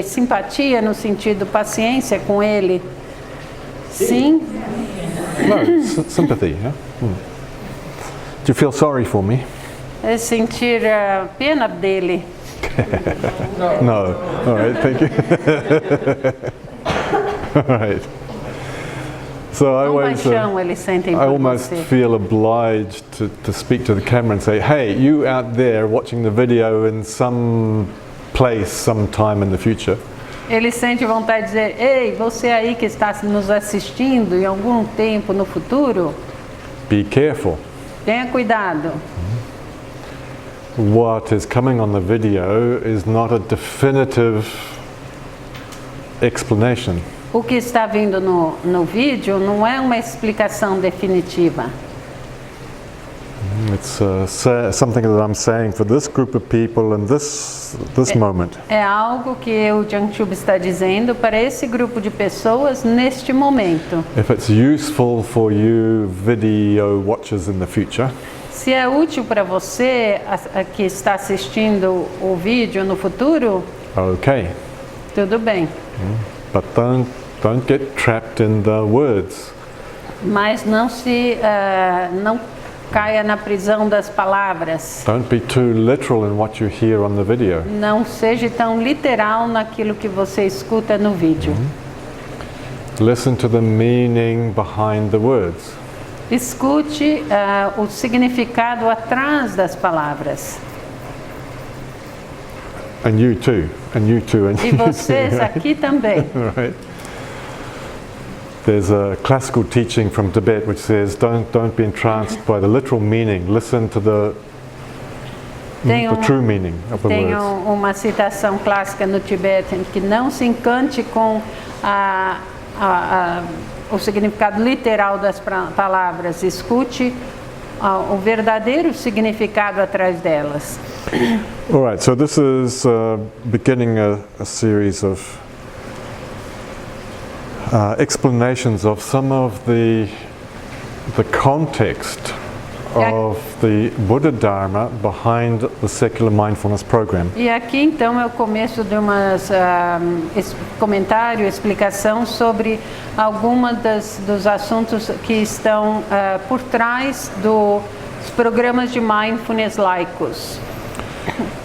simpatia no sentido paciência com ele? Sim? No, sympathy. Yeah? Do you feel sorry for me? É sentir pena dele? No. All right, thank you. All right. So I always, Compaixão eles sentem I por almost você. feel obliged to speak to the camera and say, hey, you out there watching the video in some place, sometime in the future, Ele sente vontade de dizer, ei, você aí que está nos assistindo em algum tempo no futuro, be careful. tenha cuidado. What is coming on the video is not a definitive explanation. O que está vindo no vídeo não é uma explicação definitiva. It's something that I'm saying for this group of people in this moment. É algo que o Jiang Tube está dizendo para esse grupo de pessoas neste momento. If it's useful for you video watchers in the future, Se é útil para você que está assistindo o vídeo no futuro, okay. tudo bem. But don't get trapped in the words. Mas não caia na prisão das palavras. Don't be too literal in what you hear on the video. Não seja tão literal naquilo que você escuta no vídeo. Listen to the meaning behind the words. Escute o significado atrás das palavras. And you too, and you too, and E you vocês too. aqui também. Right. There's a classical teaching from Tibet which says, don't be entranced by the literal meaning. Listen to the true meaning of the Tem words. uma citação clássica no Tibete que não se encante com o significado literal das palavras. Escute o verdadeiro significado atrás delas. All right, so this is beginning a series of explanations of some of the context of the Buddha Dharma behind the secular mindfulness program. E aqui então é o começo de umas comentário, explicação sobre algumas dos assuntos que estão por trás dos programas de mindfulness laicos.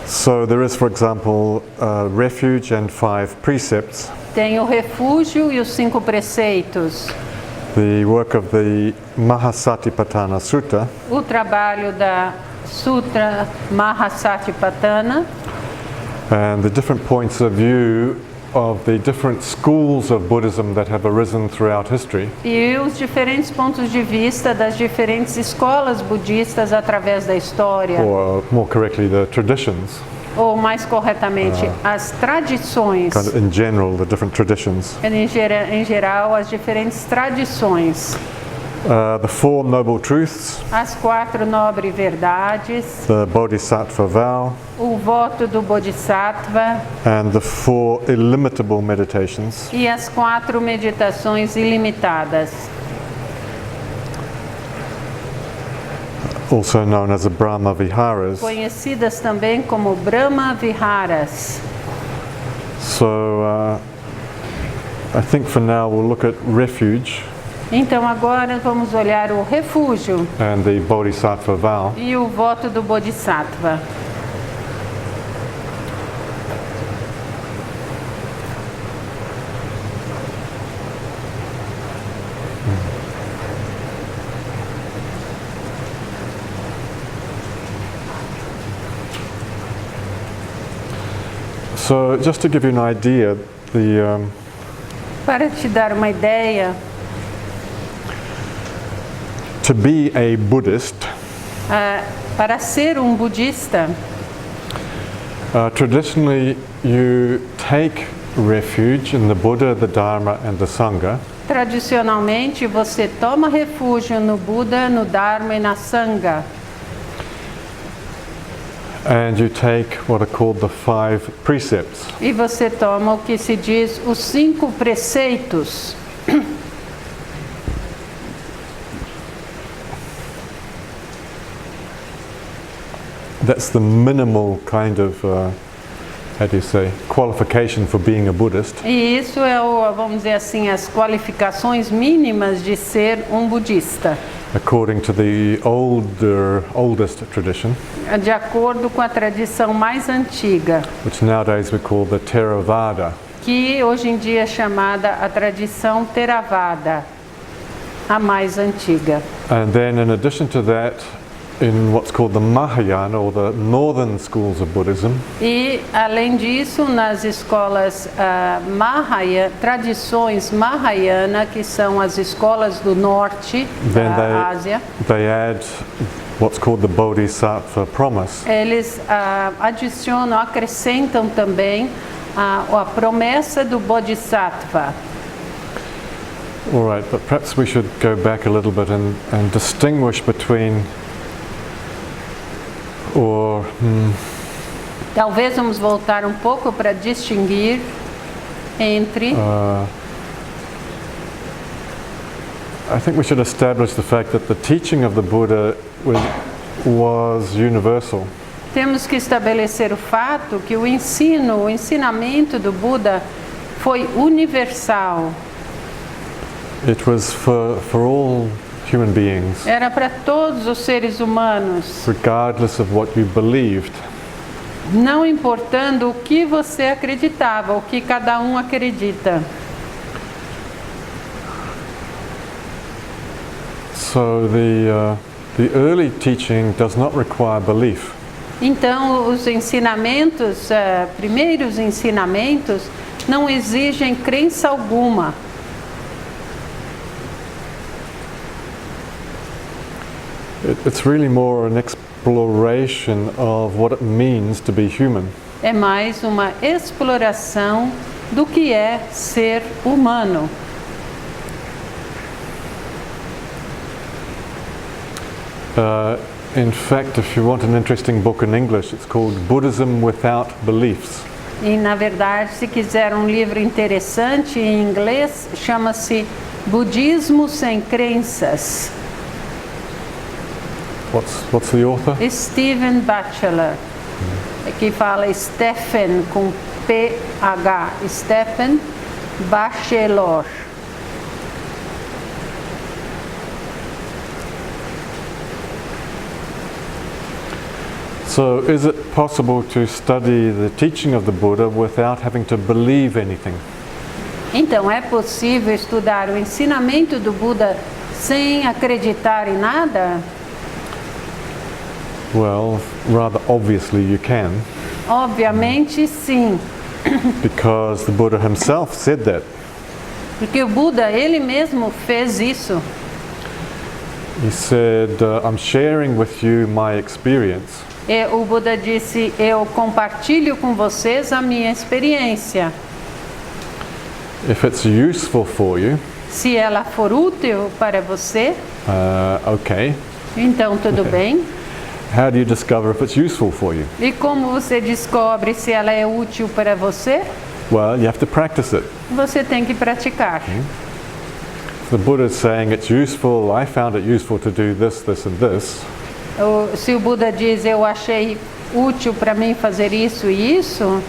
So there is, for example, refuge and 5 precepts. Tem o refúgio e os 5 preceitos. The work of the Mahasatipatthana Sutta, O trabalho da Sutra Mahasatipatthana and the different points of view of the different schools of Buddhism that have arisen throughout history. e os diferentes pontos de vista das diferentes escolas budistas através da história, Or more correctly, the traditions, ou mais corretamente, as tradições. kind of in general, the different traditions. Em geral, as diferentes tradições, The 4 Noble Truths, as 4 nobres verdades, the Bodhisattva Vow, o voto do Bodhisattva and the 4 Illimitable Meditations. e as 4 meditações ilimitadas, Also known as the Brahma Viharas. conhecidas também como Brahma Viharas. So I think for now we'll look at refuge Então agora vamos olhar o refúgio and the Bodhisattva Vow. e o voto do Bodhisattva. So just to give you an idea, Para te dar uma ideia, to be a Buddhist, para ser um budista, traditionally you take refuge in the Buddha, the Dharma and the Sangha. tradicionalmente você toma refúgio no Buda, no Dharma e na Sangha. And you take what are called the 5 precepts. E você toma o que se diz os 5 preceitos. That's the minimal kind of how do you say, qualification for being a Buddhist. E isso é, vamos dizer assim, as qualificações mínimas de ser um budista, According to the oldest tradition, de acordo com a tradição mais antiga, which nowadays we call the Theravada. que hoje em dia é chamada a tradição Theravada, a mais antiga. And then in addition to that, in what's called the Mahayana, or the northern schools of Buddhism, E, além disso, nas escolas tradições Mahayana, que são as escolas do norte then da Ásia, they add what's called the Bodhisattva promise. eles adicionam, acrescentam também a promessa do Bodhisattva. All right, but perhaps we should go back a little bit and distinguish between, or Talvez vamos voltar um pouco para distinguir entre... I think we should establish the fact that the teaching of the Buddha was universal. Temos que estabelecer o fato que o ensinamento do Buda foi universal. It was for all human beings, Era para todos os seres humanos, regardless of what you believed. não importando o que você acreditava, o que cada um acredita. So the early teaching does not require belief. Então, os ensinamentos, primeiros ensinamentos, não exigem crença alguma. It's really more an exploration of what it means to be human. É mais uma exploração do que é ser humano. In fact, if you want an interesting book in English, it's called Buddhism Without Beliefs. E, na verdade, se quiser um livro interessante em inglês, chama-se Budismo Sem Crenças. What's the author? Stephen Batchelor, que fala Stephen com PH, Stephen Batchelor. So, is it possible to study the teaching of the Buddha without having to believe anything? Então, é possível estudar o ensinamento do Buda sem acreditar em nada? Well, rather obviously you can, Obviamente, sim. because the Buddha himself said that. Porque o Buda, ele mesmo fez isso. He said, I'm sharing with you my experience, E o Buda disse, eu compartilho com vocês a minha experiência. if it's useful for you, Se ela for útil para você, okay. então tudo bem. How do you discover if it's useful for you? E como você descobre se ela é útil para você? Well, you have to practice it. Você tem que praticar. If the Buddha is saying it's useful, I found it useful to do this, this and this, Se o Buda diz, eu achei útil para mim fazer isso e isso,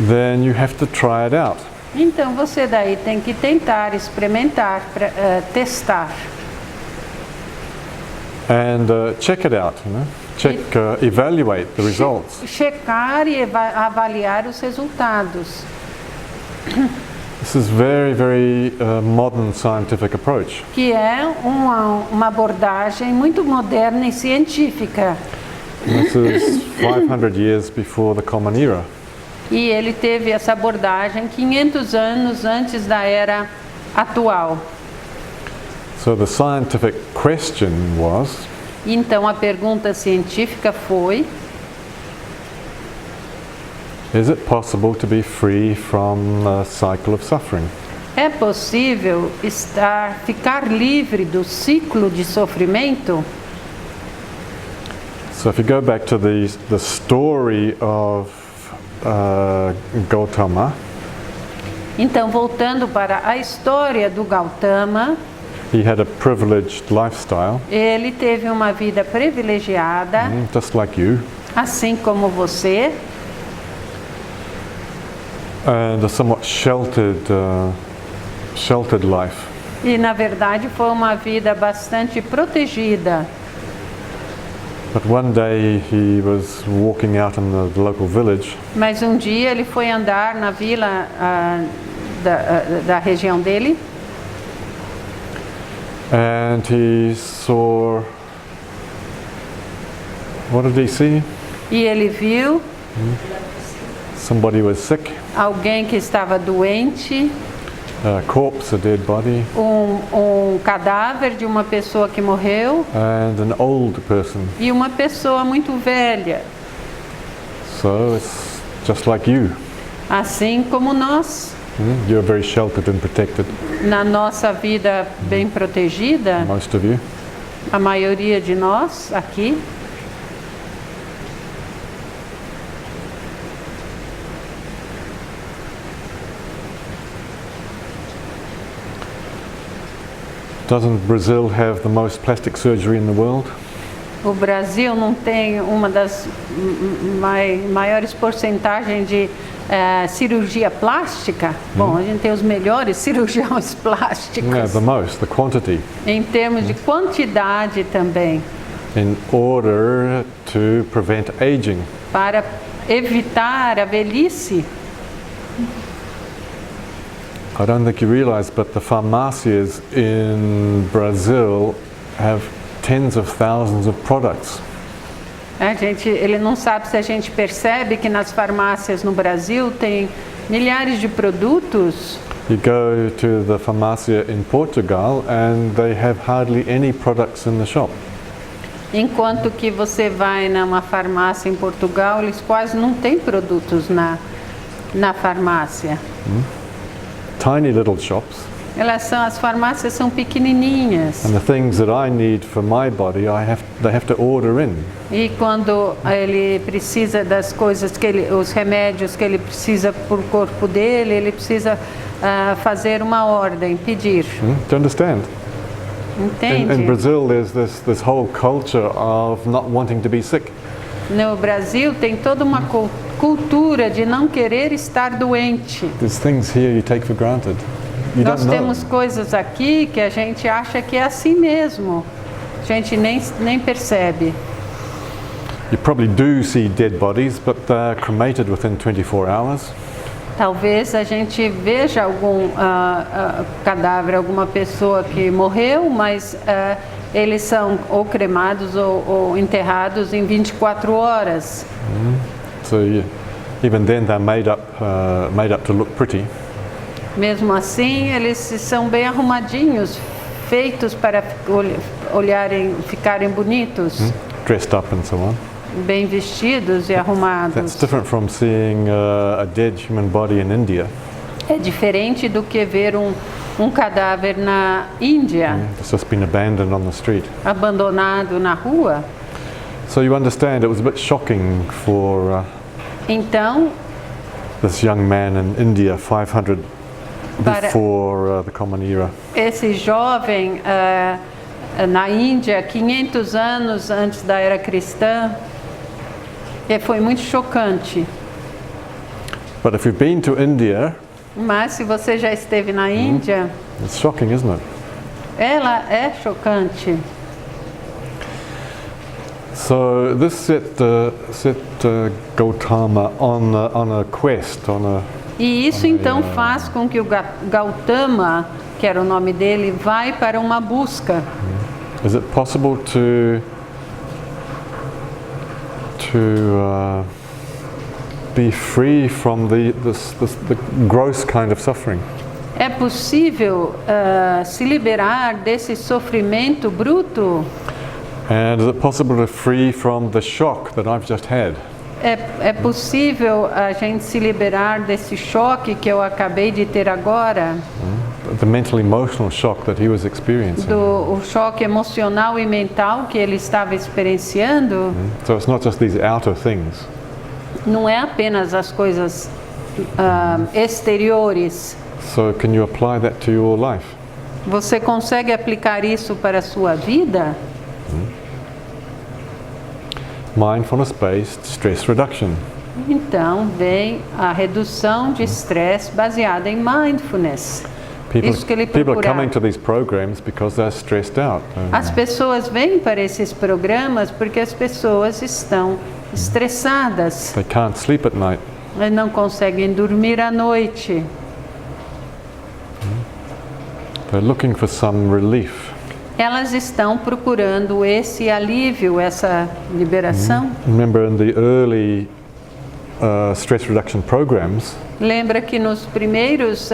then you have to try it out. então você daí tem que tentar, experimentar, testar. And check it out, you know? Evaluate the results. Checar e avaliar os resultados. This is very, very modern scientific approach. Que é uma abordagem muito moderna e científica. This is 500 years before the Common Era. E ele teve essa abordagem 500 anos antes da era atual. So the scientific question was, Então a pergunta científica foi: is it possible to be free from a cycle of suffering? é possível ficar livre do ciclo de sofrimento? So if you go back to the story of Gautama, Então, voltando para a história do Gautama, he had a privileged lifestyle, ele teve uma vida privilegiada, just like you. assim como você. and a somewhat sheltered life. E na verdade foi uma vida bastante protegida. But one day he was walking out in the local village, Mas um dia ele foi andar na vila da região dele and he saw. What did he see? e ele viu Somebody was sick, alguém que estava doente, a corpse, a dead body, um cadáver de uma pessoa que morreu and an old person. e uma pessoa muito velha, So it's just like you. assim como nós, You're very sheltered and protected, na nossa vida bem protegida, most of you. a maioria de nós aqui. Doesn't Brazil have the most plastic surgery in the world? O Brasil não tem uma das maiores porcentagens de cirurgia plástica? Bom, a gente tem os melhores cirurgiões Yeah, plásticos. the most, the quantity, Em termos de quantidade também, in order to prevent aging. para evitar a velhice. I don't think you realize, but the farmácias in Brazil have tens of thousands of products. Ele não sabe se a gente percebe que nas farmácias no Brasil tem milhares de produtos. You go to the farmácia in Portugal and they have hardly any products in the shop. Enquanto que você vai numa farmácia em Portugal, eles quase não têm produtos na farmácia. Tiny little shops, As farmácias são pequenininhas. and the things that I need for my body, they have to order in. E quando ele precisa das coisas os remédios que ele precisa por corpo dele, ele precisa fazer uma ordem, pedir. Do you understand? Entende? In Brazil, there's this whole culture of not wanting to be sick. No Brasil tem toda uma cultura de não querer estar doente. There's things here you take for granted. You Nós don't know. temos coisas aqui que a gente acha que é assim mesmo. A gente nem percebe. You probably do see dead bodies, but they're cremated within 24 hours. Talvez a gente veja algum cadáver, alguma pessoa que morreu, mas eles são ou cremados ou enterrados em 24 horas. So even then, they're made up to look pretty. Mesmo assim, eles são bem arrumadinhos, feitos para ficarem bonitos, Dressed up and so on. bem vestidos e That's arrumados. different from seeing a dead human body in India. É diferente do que ver um cadáver na Índia, It's just been abandoned on the street. abandonado na rua. So you understand, it was a bit shocking for Então, this young man in India 500 Para- before the Common Era. esse jovem na Índia, 500 anos antes da era cristã, foi muito chocante. But if you've been to India, Mas se você já esteve na Índia, it's shocking, isn't it? ela é chocante. So this set Gautama on a quest, E isso então faz com que o Gautama, que era o nome dele, vai para uma busca. Is it possible to be free from the gross kind of suffering? É possível se liberar desse sofrimento bruto? And is it possible to free from the shock that I've just had? É possível a gente se liberar desse choque que eu acabei de ter agora? The mental emotional shock that he was experiencing. O choque emocional e mental que ele estava experienciando? So it's not just these outer things. Não é apenas as coisas exteriores. So can you apply that to your life? Você consegue aplicar isso para a sua vida? Mindfulness-based stress reduction. Então vem a redução de estresse baseada em mindfulness. Isso que ele People are procurava. coming to these programs because they're stressed out. As pessoas vêm para esses programas porque as pessoas estão estressadas, They can't sleep at night. elas não conseguem dormir à noite. They're looking for some relief. Elas estão procurando esse alívio, essa liberação. Remember in the early stress reduction programs, Lembra que nos primeiros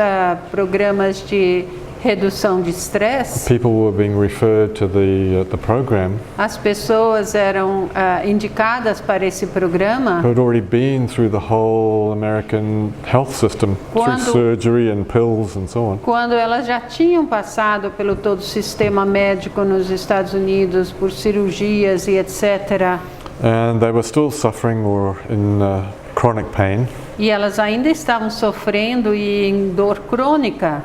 programas de redução de estresse, people were being referred to the program as pessoas eram indicadas para esse programa who had already been through the whole American health system, through Quando- surgery and pills and so on. quando elas já tinham passado pelo todo o sistema médico nos Estados Unidos, por cirurgias e etc. And they were still suffering or in chronic pain. E elas ainda estavam sofrendo e em dor crônica.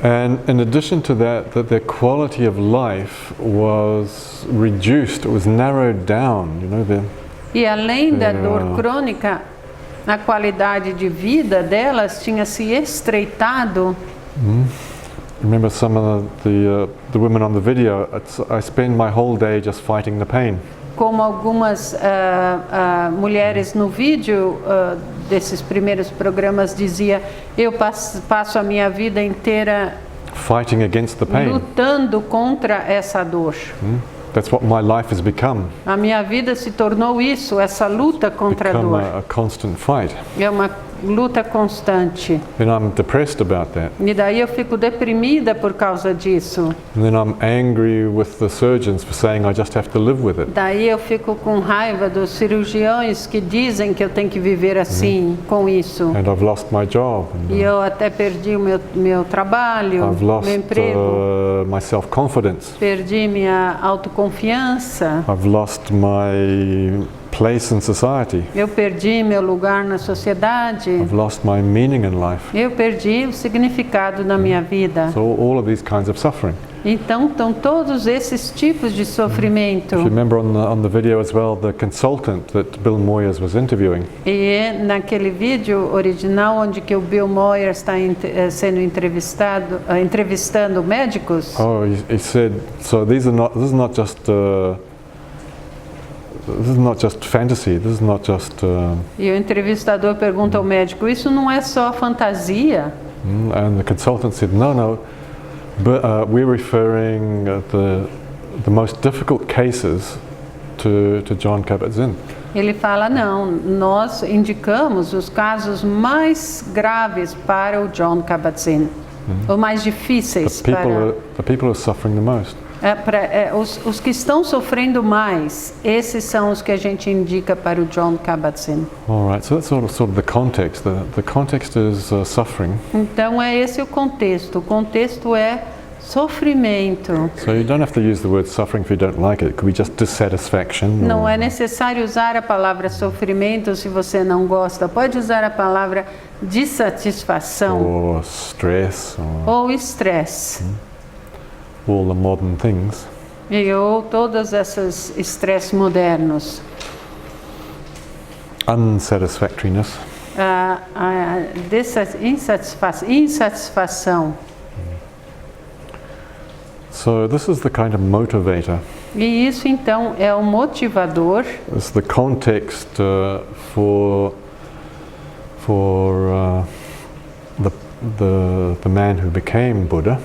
And in addition to that, that their quality of life was reduced, it was narrowed down, you know, E além da dor crônica, a qualidade de vida delas tinha se estreitado. remember some of the women on the video, I spend my whole day just fighting the pain. Como algumas mulheres no vídeo desses primeiros programas dizia, eu passo a minha vida inteira Fighting against the pain. lutando contra essa dor. That's what my life has become. A minha vida se tornou isso, essa luta contra a Become dor. a constant fight. É uma luta constante. Then I'm depressed about that. E daí eu fico deprimida por causa disso. And then I'm angry with the surgeons for saying I just have to live with it. Daí eu fico com raiva dos cirurgiões que dizem que eu tenho que viver assim, com isso. And I've lost my job. And E eu até perdi o meu trabalho, I've lost meu emprego, my self-confidence. perdi minha autoconfiança, I've lost my place in society. eu perdi meu lugar na sociedade, I've lost my meaning in life. eu perdi o significado da minha vida. So all of these kinds of suffering. Então estão todos esses tipos de sofrimento. If you remember on the video as well, the consultant that Bill Moyers was interviewing, E naquele vídeo original onde que o Bill Moyer está sendo entrevistando médicos, he said, so this is not just fantasy. This is not just. e o entrevistador pergunta ao médico, isso não é só fantasia? And the consultant said, no, but we're referring the most difficult cases to Jon Kabat-Zinn. Ele fala, não, nós indicamos os casos mais graves para o Jon Kabat-Zinn, ou mais difíceis The para... people who are suffering the most. Os que estão sofrendo mais, esses são os que a gente indica para o Jon Kabat-Zinn. All right, so that's sort of the context. The context is suffering. Então é esse o contexto. O contexto é sofrimento. So you don't have to use the word suffering if you don't like it. It could be just dissatisfaction. Não é necessário usar a palavra sofrimento se você não gosta. Pode usar a palavra dissatisfação or stress or ou estresse. all the modern things. Ou todos esses estresses modernos. Unsatisfactoriness. Insatisfação. So this is the kind of motivator. E isso então é o motivador. It's the context for the man who became Buddha.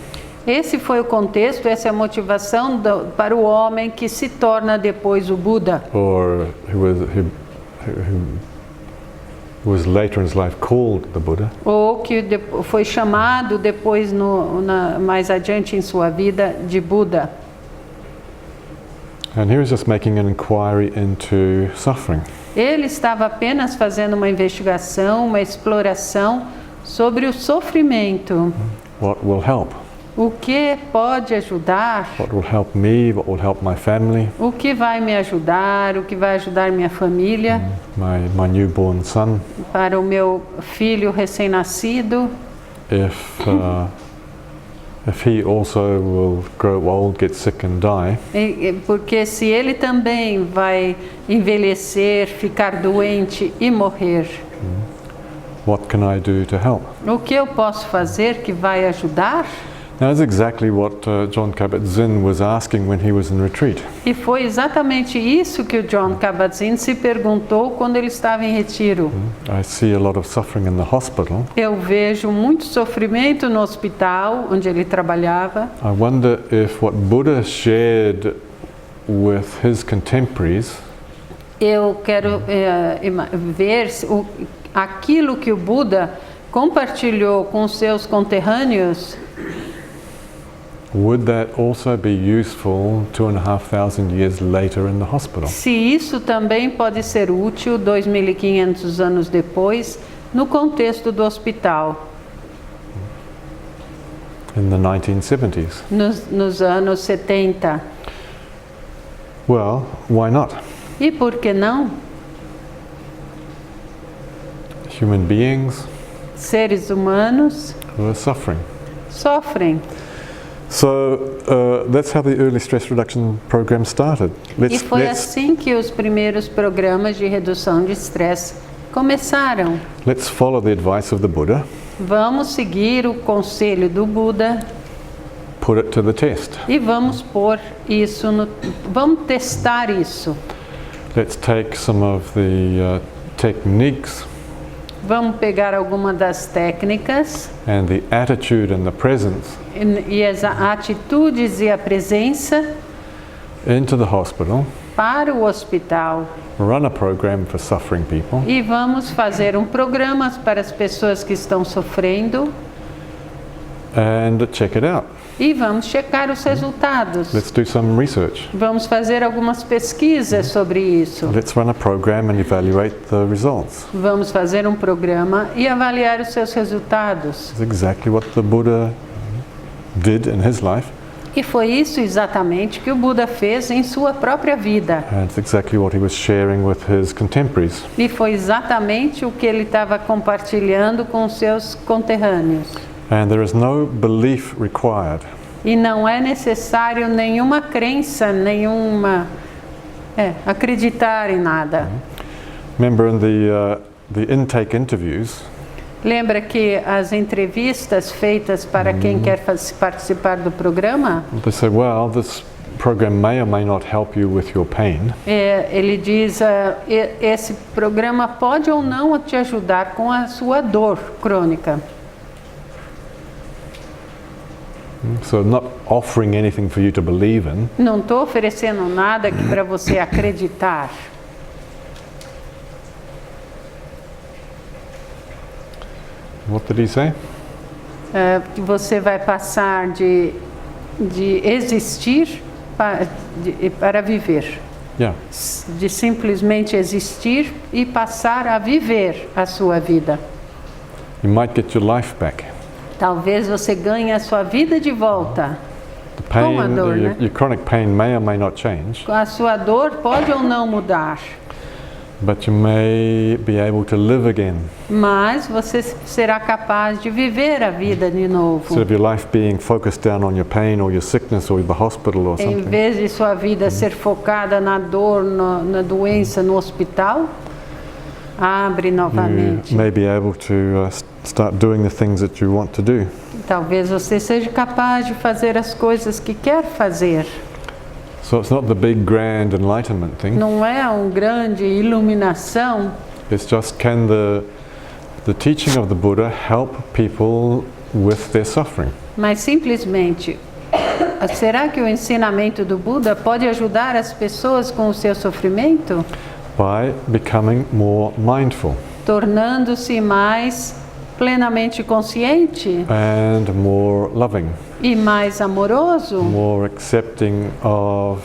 Esse foi o contexto, essa é a motivação para o homem que se torna depois o Buda. Or who was later in his life called the Buddha. Ou que foi chamado depois, mais adiante em sua vida, de Buda. And he was just making an inquiry into suffering. Ele estava apenas fazendo uma investigação, uma exploração sobre o sofrimento. What will help? O que pode ajudar? What will help me? What will help my family? O que vai me ajudar? O que vai ajudar minha família? My newborn son? Para o meu filho recém-nascido? If if he also will grow old, get sick and die, Porque se ele também vai envelhecer, ficar doente e morrer, what can I do to help? o que eu posso fazer que vai ajudar? Now, that's exactly what John Kabat-Zinn was asking when he was in retreat. E foi exatamente isso que o John Kabat-Zinn se perguntou quando ele estava em retiro. I see a lot of suffering in the hospital. Eu vejo muito sofrimento no hospital onde ele trabalhava. I wonder if what Buddha shared with his contemporaries Eu quero ver aquilo que o Buda compartilhou com seus conterrâneos. would that also be useful 2,500 years later in the hospital? Se isso também pode ser útil 2.500 anos depois no contexto do hospital, In the 1970s? nos anos 70. Well, why not? E por que não? Human beings Seres humanos who are suffering. sofrem. So that's how the early stress reduction program started. E foi assim que os primeiros programas de redução de estresse começaram. Let's follow the advice of the Buddha, Vamos seguir o conselho do Buda put it to the test. e vamos pôr isso vamos testar isso. Let's take some of the techniques Vamos pegar alguma das técnicas and the attitude and the presence e as atitudes e a presença into the hospital, para o hospital run a program for suffering people, e vamos fazer um programa para as pessoas que estão sofrendo and check it out. e vamos checar os resultados. Let's do some research. Vamos fazer algumas pesquisas sobre isso. Let's run a program and evaluate the results. Vamos fazer um programa e avaliar os seus resultados. It's exactly what the Buddha did in his life, E foi isso exatamente que o Buda fez em sua própria vida. and it's exactly what he was sharing with his contemporaries. E foi exatamente o que ele estava compartilhando com os seus conterrâneos. And there is no belief required. E não é necessário nenhuma crença, acreditar em nada. Remember in the intake interviews, Lembra que as entrevistas feitas para quem quer participar do programa, they say, well, this program may or may not help you with your pain, ele diz, esse programa pode ou não te ajudar com a sua dor crônica. so not offering anything for you to believe in, Não estou oferecendo nada aqui para você acreditar. what did he say? Que você vai passar de existir para viver. Yeah, De simplesmente existir e passar a viver a sua vida. you might get your life back. Talvez você ganhe a sua vida de volta. The pain, Com a dor, né? your chronic pain may or may not change, A sua dor pode ou não mudar, but you may be able to live again. mas você será capaz de viver a vida de novo. Instead of your life being focused down on your pain or your sickness or the hospital or Em something, vez de sua vida ser focada na dor, na doença, no hospital, abre novamente. you may be able to start doing the things that you want to do. Talvez você seja capaz de fazer as coisas que quer fazer. So it's not the big grand enlightenment thing. Não é uma grande iluminação, It's just, can the teaching of the Buddha help people with their suffering? mas simplesmente, será que o ensinamento do Buda pode ajudar as pessoas com o seu sofrimento? By becoming more mindful Tornando-se mais plenamente consciente and more loving, e mais amoroso, more accepting of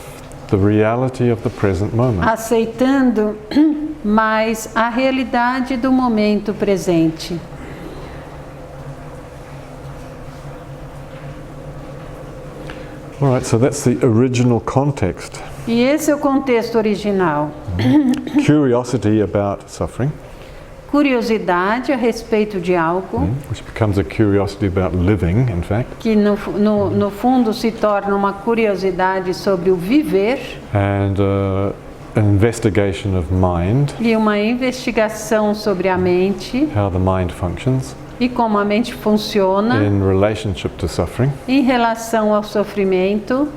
the reality of the present moment. aceitando mais a realidade do momento presente. All right, so that's the original context. E esse é o contexto original. Curiosity about suffering, curiosidade a respeito de algo, which becomes a curiosity about living, in fact, que no fundo se torna uma curiosidade sobre o viver, and an investigation of mind, e uma investigação sobre a mente how the mind functions, e como a mente funciona in relationship to suffering. em relação ao sofrimento.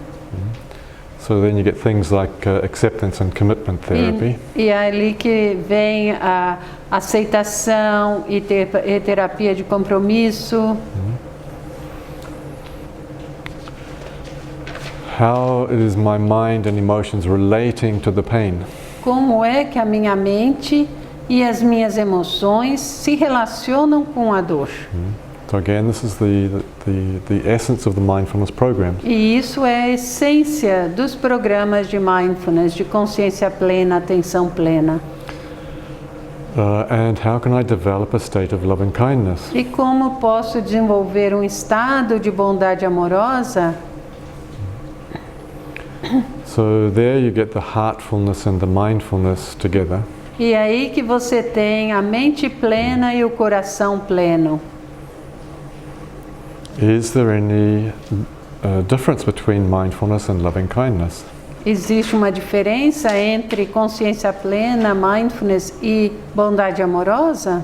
So then you get things like acceptance and commitment therapy. E é ali que vem a aceitação e terapia de compromisso. How is my mind and emotions relating to the pain? Como é que a minha mente e as minhas emoções se relacionam com a dor? So again, this is the essence of the mindfulness program. E isso é a essência dos programas de mindfulness, de consciência plena, atenção plena. And how can I develop a state of loving kindness? E como posso desenvolver um estado de bondade amorosa? So there you get the heartfulness and the mindfulness together. E é aí que você tem a mente plena e o coração pleno. Is there any difference between mindfulness and loving kindness? Existe uma diferença entre consciência plena, mindfulness e bondade amorosa?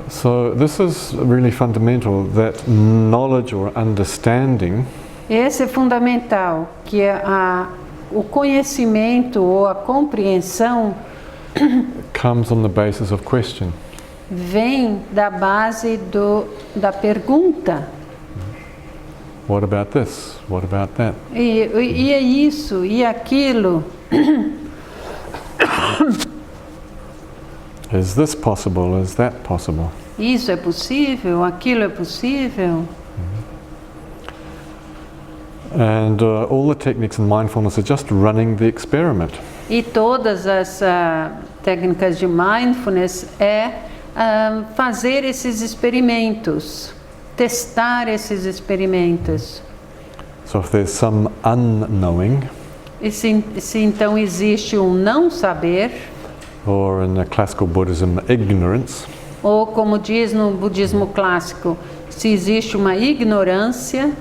So this is really fundamental, that knowledge or understanding Esse é fundamental, que o conhecimento ou a compreensão comes on the basis of question. vem da base da pergunta. What about this? What about that? E é isso, e aquilo. Is this possible? Is that possible? Isso é possível, aquilo é possível. And all the techniques in mindfulness are just running the experiment. E todas as técnicas de mindfulness fazer esses experimentos, testar esses experimentos. So if there's some unknowing, E se então existe um não saber, or in the classical Buddhism, ignorance, ou como diz no budismo clássico, se existe uma ignorância,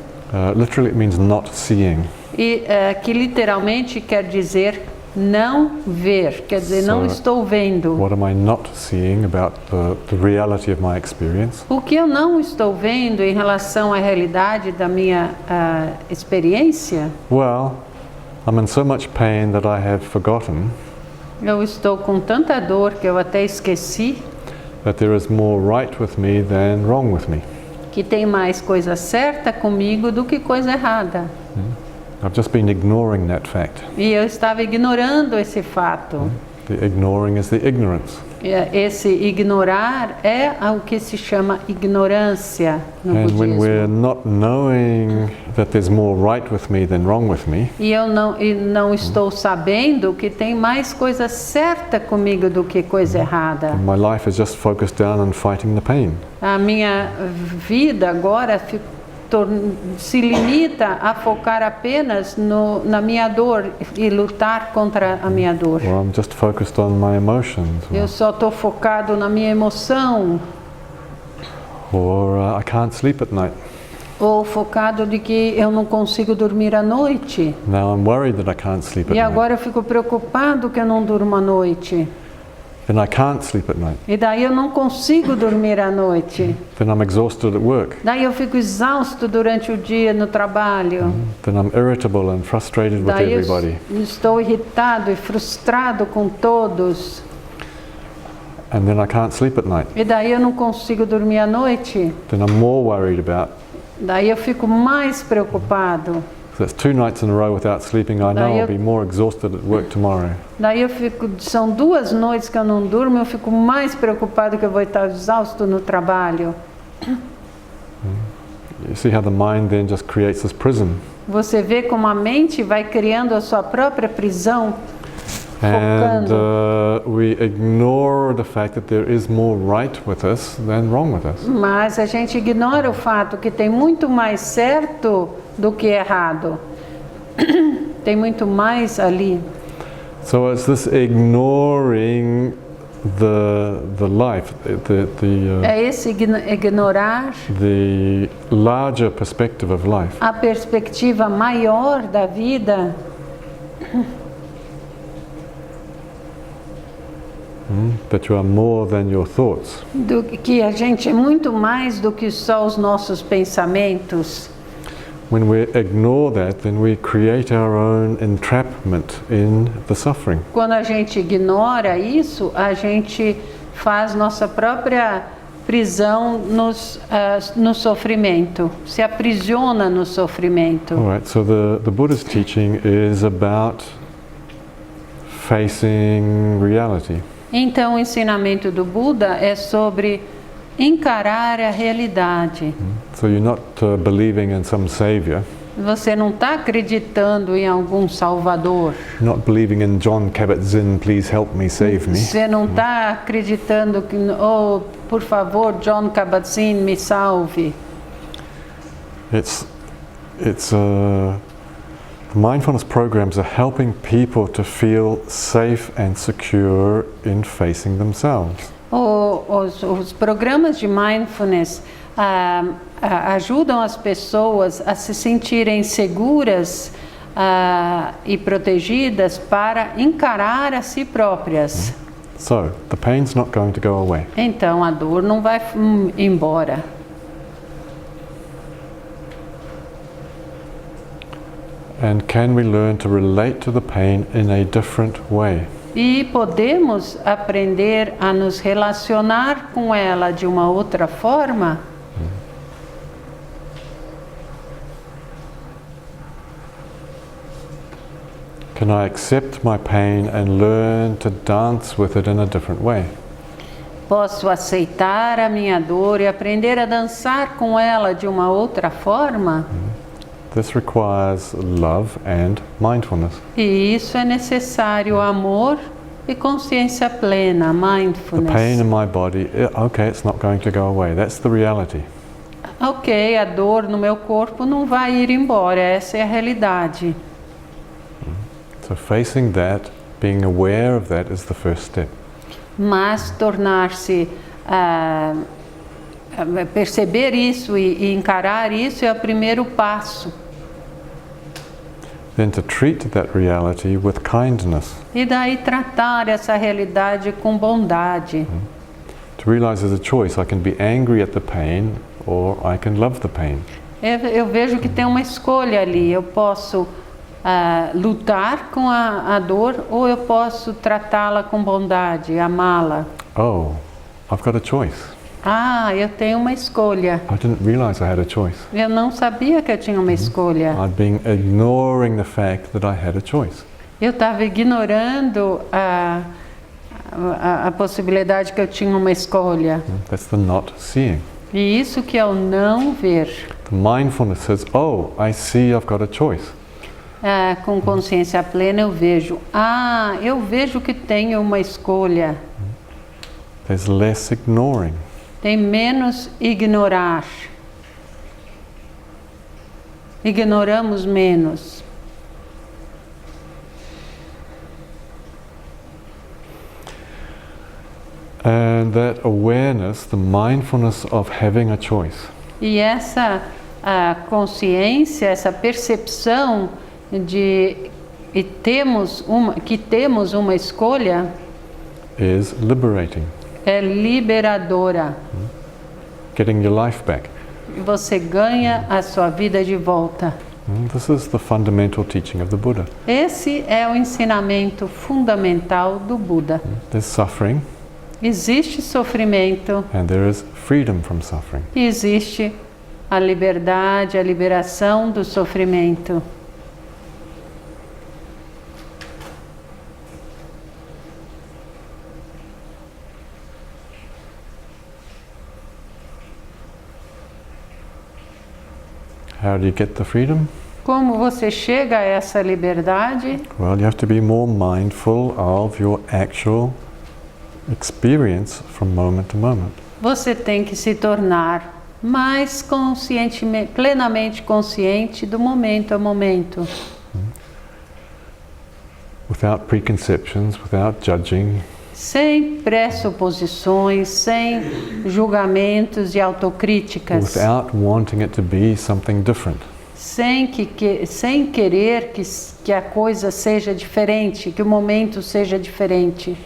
literally it means not seeing. e que literalmente quer dizer não ver, quer dizer, não estou vendo. What am I not seeing about the reality of my experience? O que eu não estou vendo em relação à realidade da minha experiência? Well, I'm in so much pain that I have forgotten Eu estou com tanta dor que eu até esqueci that there is more right with me than wrong with me. que tem mais coisa certa comigo do que coisa errada. I've just been ignoring that fact. E eu estava ignorando esse fato. The ignoring is the ignorance. Esse ignorar é o que se chama ignorância no And when we're budismo. not knowing that there's more right with me than wrong with me, E eu não estou sabendo que tem mais coisa certa comigo do que coisa errada. my life is just focused down on fighting the pain. A minha vida agora se limita a focar apenas na minha dor e lutar contra a minha dor. Or I'm just focused on my emotions. Eu só estou focado na minha emoção, Or I can't sleep at night. ou focado de que eu não consigo dormir à noite. Now I'm worried that I can't sleep at E night. agora eu fico preocupado que eu não durmo à noite. Then I can't sleep at night. E daí eu não consigo dormir à noite. Then I'm exhausted at work. Daí eu fico exausto durante o dia no trabalho. Then I'm irritable and frustrated with Daí everybody. eu estou irritado e frustrado com todos. And then I can't sleep at night. E daí eu não consigo dormir à noite. Then I'm more worried about. Daí eu fico mais preocupado. So that's 2 nights in a row without sleeping. I know I'll be more exhausted at work tomorrow. Daí são 2 noites que eu não durmo, eu fico mais preocupado que eu vou estar exausto no trabalho. You see how the mind then just creates this prison. Você vê como a mente vai criando a sua própria prisão, And focando. we ignore the fact that there is more right with us than wrong with us. Mas a gente ignora o fato que tem muito mais certo do que errado. Tem muito mais ali. So it's this ignoring the life, É esse ignorar the larger perspective of life. a perspectiva maior da vida, That you are more than your thoughts. do que a gente é muito mais do que só os nossos pensamentos. When we ignore that, then we create our own entrapment in the suffering. Quando a gente ignora isso, a gente faz nossa própria prisão no sofrimento, se aprisiona no sofrimento. All right, so the Buddha's teaching is about facing reality. Então, o ensinamento do Buda é sobre encarar a realidade. So you're not believing in some savior. Você não está acreditando em algum salvador. You're not believing in John Kabat-Zinn, please help me, save me. Você não está acreditando que, oh, por favor, John Kabat-Zinn, me salve. Mindfulness programs are helping people to feel safe and secure in facing themselves. Os programas de mindfulness ajudam as pessoas a se sentirem seguras e protegidas para encarar a si próprias. So, the pain's not going to go away. Então a dor não vai embora. And can we learn to relate to the pain in a different way? E podemos aprender a nos relacionar com ela de uma outra forma? Can I accept my pain and learn to dance with it in a different way? Posso aceitar a minha dor e aprender a dançar com ela de uma outra forma? This requires love and mindfulness. E isso é necessário amor e consciência plena, The mindfulness. pain in my body, okay, it's not going to go away. That's the reality. Ok, a dor no meu corpo não vai ir embora, essa é a realidade. So facing that, being aware of that is the first step. Mas tornar-se, perceber isso e encarar isso é o primeiro passo. Then to treat that reality with kindness. E daí tratar essa realidade com bondade. To realize there's a choice. I can be angry at the pain or I can love the pain. Eu vejo que tem uma escolha ali. Eu posso lutar com a dor ou eu posso tratá-la com bondade, amá-la. Oh, I've got a choice. Eu tenho uma escolha. I didn't realize I had a choice. Eu não sabia que eu tinha uma escolha. I'd been ignoring the fact that I had a choice. Eu estava ignorando a possibilidade que eu tinha uma escolha. That's the not seeing. E isso que é o não ver. The mindfulness says, oh, I see I've got a choice. Com consciência plena eu vejo que tenho uma escolha. There's less ignoring. Tem menos ignorar. Ignoramos menos. And that awareness, the mindfulness of having a choice. E essa consciência, essa percepção de que temos uma escolha Is liberating. é liberadora. Getting your life back. E você ganha a sua vida de volta. This is the fundamental teaching of the Buddha. Esse é o ensinamento fundamental do Buda. There's suffering. Existe sofrimento And there is freedom from suffering. e existe a liberdade, a liberação do sofrimento. How do you get the freedom? Como você chega a essa liberdade? Well, you have to be more mindful of your actual experience from moment to moment. Você tem que se tornar mais plenamente consciente do momento a momento. without preconceptions, without judging, sem pressuposições, sem julgamentos e autocríticas, without wanting it to be something different. sem querer que a coisa seja diferente, que o momento seja diferente.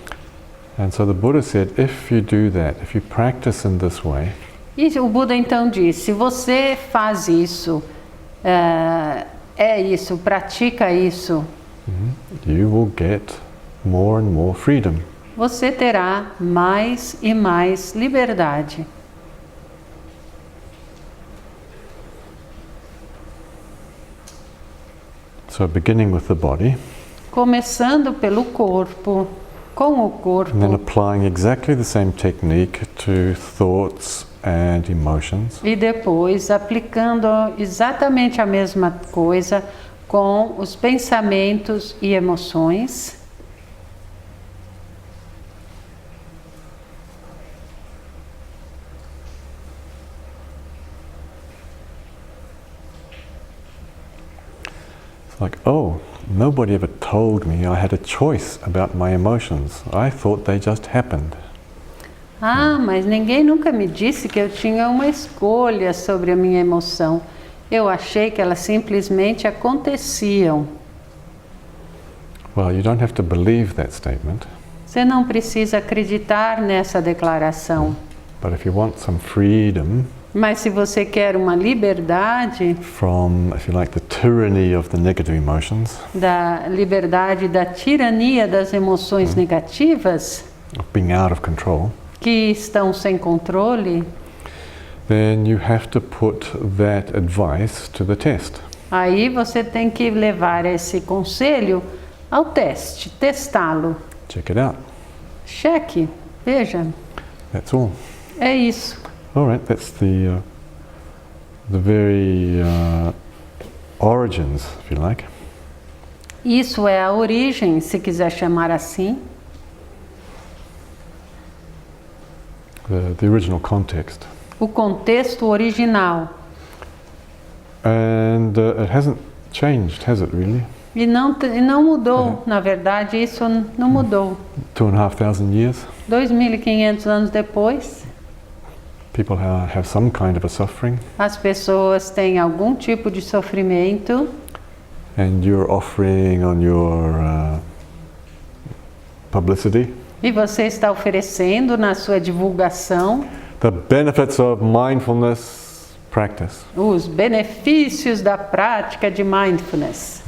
And so the Buddha said, if you do that, if you practice in this way, E o Buda então diz, se você faz isso, isso, pratica isso, you will get more and more freedom. você terá mais e mais liberdade. So beginning with the body, Começando pelo corpo, com o corpo, and then applying exactly the same technique to thoughts and emotions. e depois aplicando exatamente a mesma coisa com os pensamentos e emoções. It's like, oh, nobody ever told me I had a choice about my emotions. I thought they just happened. Ah, mas ninguém nunca me disse que eu tinha uma escolha sobre a minha emoção. Eu achei que elas simplesmente aconteciam. Well, you don't have to believe that statement, Você não precisa acreditar nessa declaração. but if you want some freedom Mas se você quer uma liberdade, from, if you like, the tyranny of the negative emotions, da liberdade da tirania das emoções negativas, of being out of control, que estão sem controle, then you have to put that advice to the test. aí você tem que levar esse conselho ao teste, testá-lo. Check it out. Cheque, veja, That's all. é isso. All right, that's the very origins, if you like. Isso é a origem, se quiser chamar assim, The original context. o contexto original. And it hasn't changed, has it really? E não mudou, na verdade, isso não mudou. 2,500 years, 2.500 anos depois, people have some kind of a suffering, as pessoas têm algum tipo de sofrimento and you're offering on your publicity e você está oferecendo na sua divulgação the benefits of mindfulness practice. os benefícios da prática de mindfulness.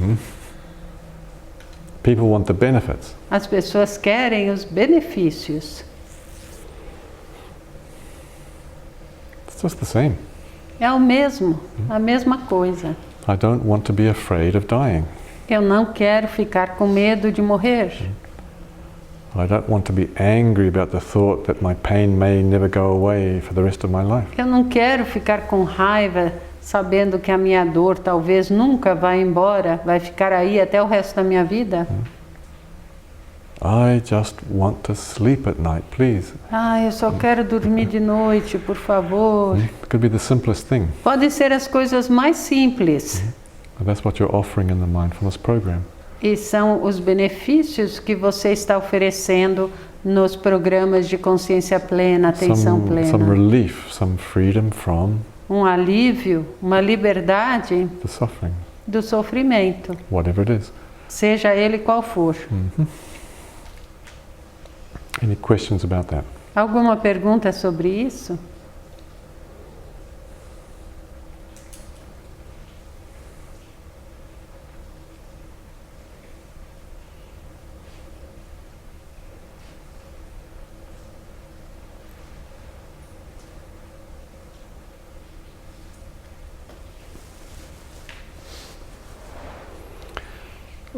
People want the benefits. As pessoas querem os benefícios. It's just the same. É o mesmo, a mesma coisa. I don't want to be afraid of dying. Eu não quero ficar com medo de morrer. I don't want to be angry about the thought that my pain may never go away for the rest of my life. Eu não quero ficar com raiva sabendo que a minha dor talvez nunca vai embora, vai ficar aí até o resto da minha vida. I just want to sleep at night, please. Ah, eu só quero dormir de noite, por favor. It could be the simplest thing. Podem ser as coisas mais simples. And that's what you're offering in the mindfulness program. E são os benefícios que você está oferecendo nos programas de consciência plena, atenção Some plena. relief, some freedom from Um alívio, uma liberdade the suffering, do sofrimento, whatever it is. seja ele qual for. Any questions about that? Alguma pergunta sobre isso?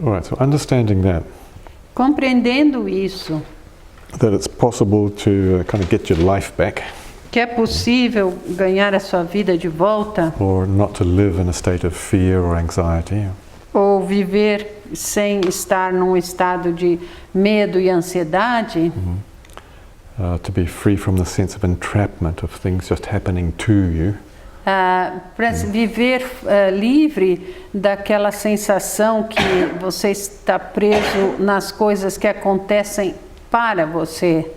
All right, so understanding Compreendendo isso, that it's possible to kind of get your life back, que é possível ganhar a sua vida de volta, or not to live in a state of fear or anxiety, ou viver sem estar num estado de medo e ansiedade, to be free from the sense of entrapment of things just happening to you, para viver livre daquela sensação que você está preso nas coisas que acontecem para você,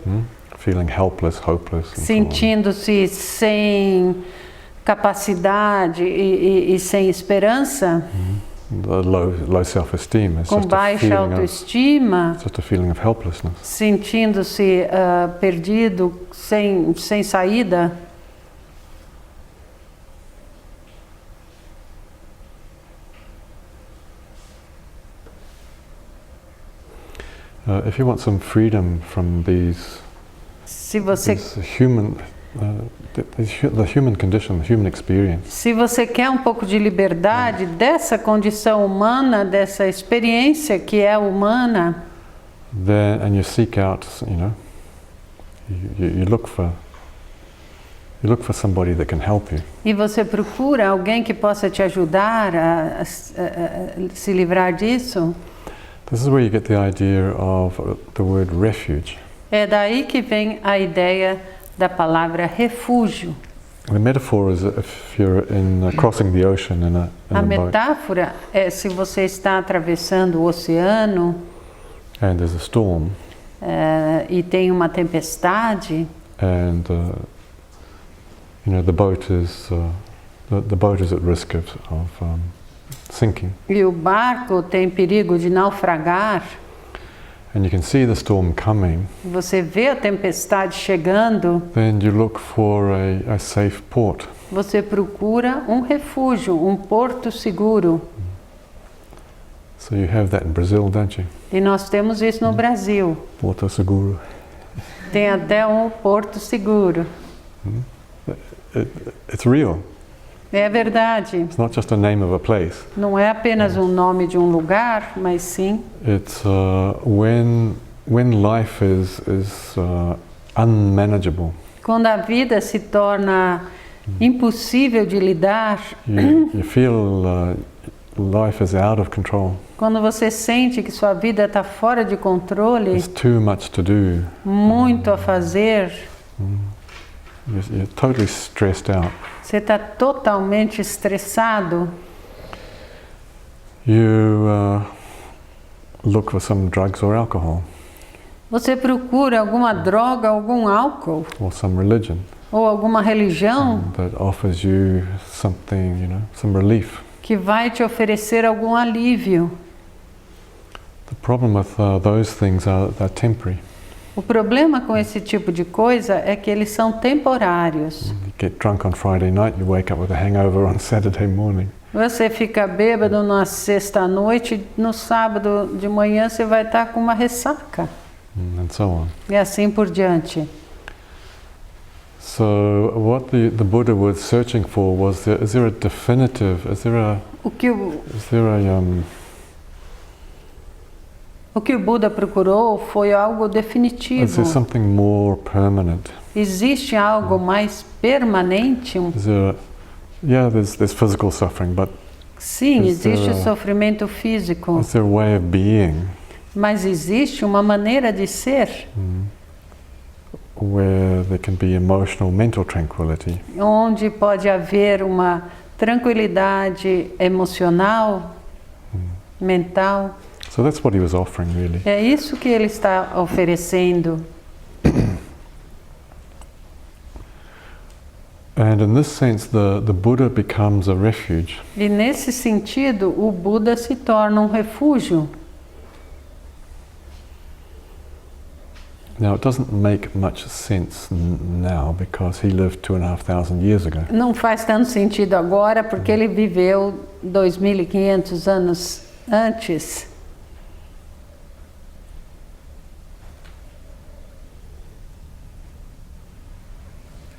Feeling helpless, hopeless. And so on. sentindo-se sem capacidade e sem esperança, The low self-esteem is com just a baixa feeling autoestima, just a feeling of helplessness. sentindo-se perdido, sem saída. If you want some freedom from Se você these human, the human condition, the human experience, Se você quer um pouco de liberdade dessa condição humana, dessa experiência que é humana, then and you seek out, you look for somebody that can help you. e você procura alguém que possa te ajudar a se livrar disso, This is where you get the idea of the word refuge. é daí que vem a ideia da palavra refúgio. The metaphor is if you're crossing the ocean in a A boat metáfora é se você está atravessando o oceano and there's a storm e tem uma tempestade, and the boat is the boat is at risk of sinking, e o barco tem perigo de naufragar. and you can see the storm coming. Você vê a tempestade chegando, Then you look for a safe port. você procura um refúgio, um porto seguro. So you have that in Brazil, don't you? E nós temos isso no Brasil. Porto Seguro. Tem até um porto seguro. It's real. É verdade. It's not just a name of a place. Não é apenas um nome de um lugar, mas sim It's when life is unmanageable. quando a vida se torna impossível de lidar, You feel life is out of control. quando você sente que sua vida está fora de controle, There's too much to do. muito a fazer, You're totally stressed out. você está totalmente estressado, You look for some drugs or alcohol você procura alguma droga, algum álcool or some religion ou alguma religião that offers you something, some relief. que vai te oferecer algum alívio. The problem with those things they're temporary. O problema com esse tipo de coisa é que eles são temporários. You get drunk on Friday night, you wake up with a hangover on Saturday morning. Você fica bêbado na sexta-noite, no sábado de manhã você vai estar com uma ressaca. And so on. E assim por diante. So what the Buddha was searching for was is there a definitive, is there a O que o Buda procurou foi algo is there definitivo. something more permanent? Existe algo mais permanente? Is there there's physical suffering, but Sim, Is existe there o sofrimento físico, is there a way of being mas existe uma maneira de ser where there can be emotional, mental tranquility? onde pode haver uma tranquilidade emocional, mental. So that's what he was offering, really. É isso que ele está oferecendo. And in this sense, the Buddha becomes a refuge. E nesse sentido, o Buda se torna um refúgio. Now, it doesn't make much sense now because he lived 2,500 years ago. Não faz tanto sentido agora porque ele viveu 2.500 anos antes.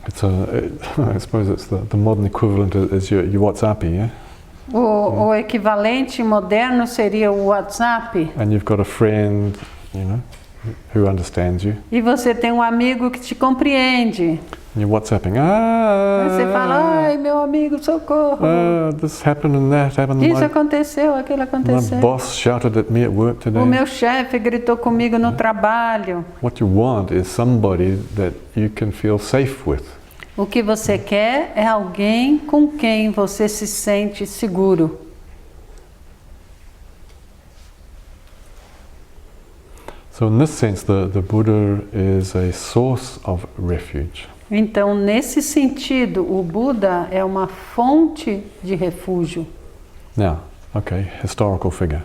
I suppose it's the modern equivalent is your WhatsApp, yeah? O equivalente moderno seria o WhatsApp. And you've got a friend, who understands you. E você tem um amigo que te compreende. And you're WhatsApping. Você fala, ai meu amigo, socorro. This happened and that happened. Isso aconteceu, aquilo My aconteceu. boss shouted at me at work today. O meu chefe gritou comigo no trabalho. What you want is somebody that you can feel safe with. O que você quer é alguém com quem você se sente seguro. So in this sense, the Buddha is a source of refuge. Então, nesse sentido, o Buda é uma fonte de refúgio. Now, okay, historical figure.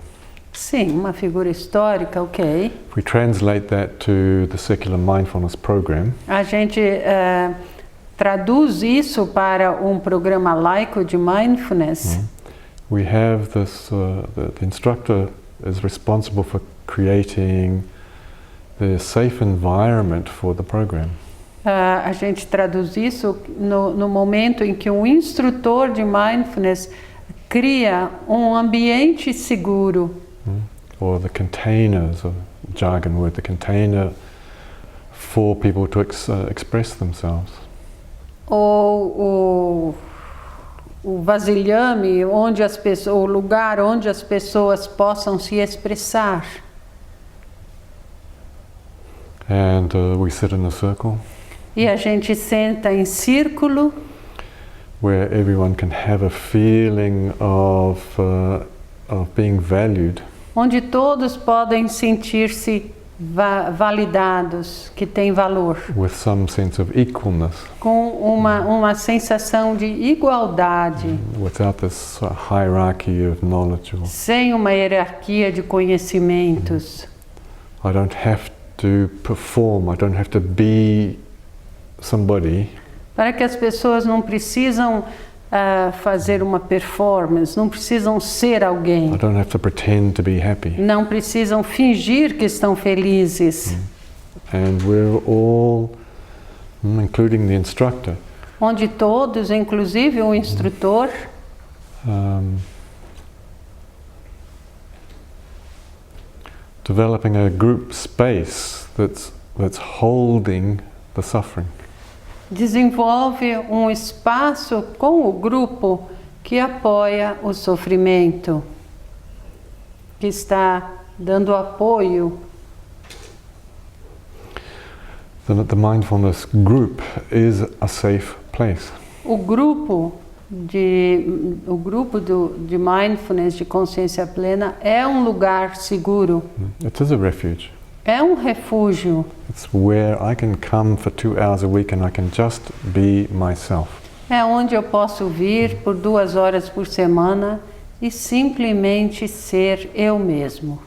Sim, uma figura histórica, ok. If we translate that to the secular mindfulness program, A gente traduz isso para um programa laico de mindfulness. we have this, the instructor is responsible for creating the safe environment for the program. A gente traduz isso no momento em que um instrutor de mindfulness cria um ambiente seguro. Or the containers, a jargon word, the container for people to express themselves. Ou o vasilhame, onde as pessoas, o lugar onde as pessoas possam se expressar. And we sit in a circle E a gente senta em círculo, where everyone can have a feeling of being valued. onde todos podem sentir-se validados, que têm valor, With some sense of equalness, com uma sensação de igualdade, without this hierarchy of knowledge. sem uma hierarquia de conhecimentos. I don't have to perform, I don't have to be somebody. Para que as pessoas não precisam fazer uma performance, não precisam ser alguém, I don't have to pretend to be happy. não precisam fingir que estão felizes. And we're all, including the instructor, Onde todos, inclusive o instrutor, developing a group space that's holding the suffering. desenvolve um espaço com o grupo que apoia o sofrimento, que está dando apoio. The mindfulness group is a safe place. O grupo de mindfulness, de consciência plena, é um lugar seguro, It is a refuge. é um refúgio. It's where I can come for 2 hours a week and I can just be myself. É onde eu posso vir por 2 horas por semana e simplesmente ser eu mesmo.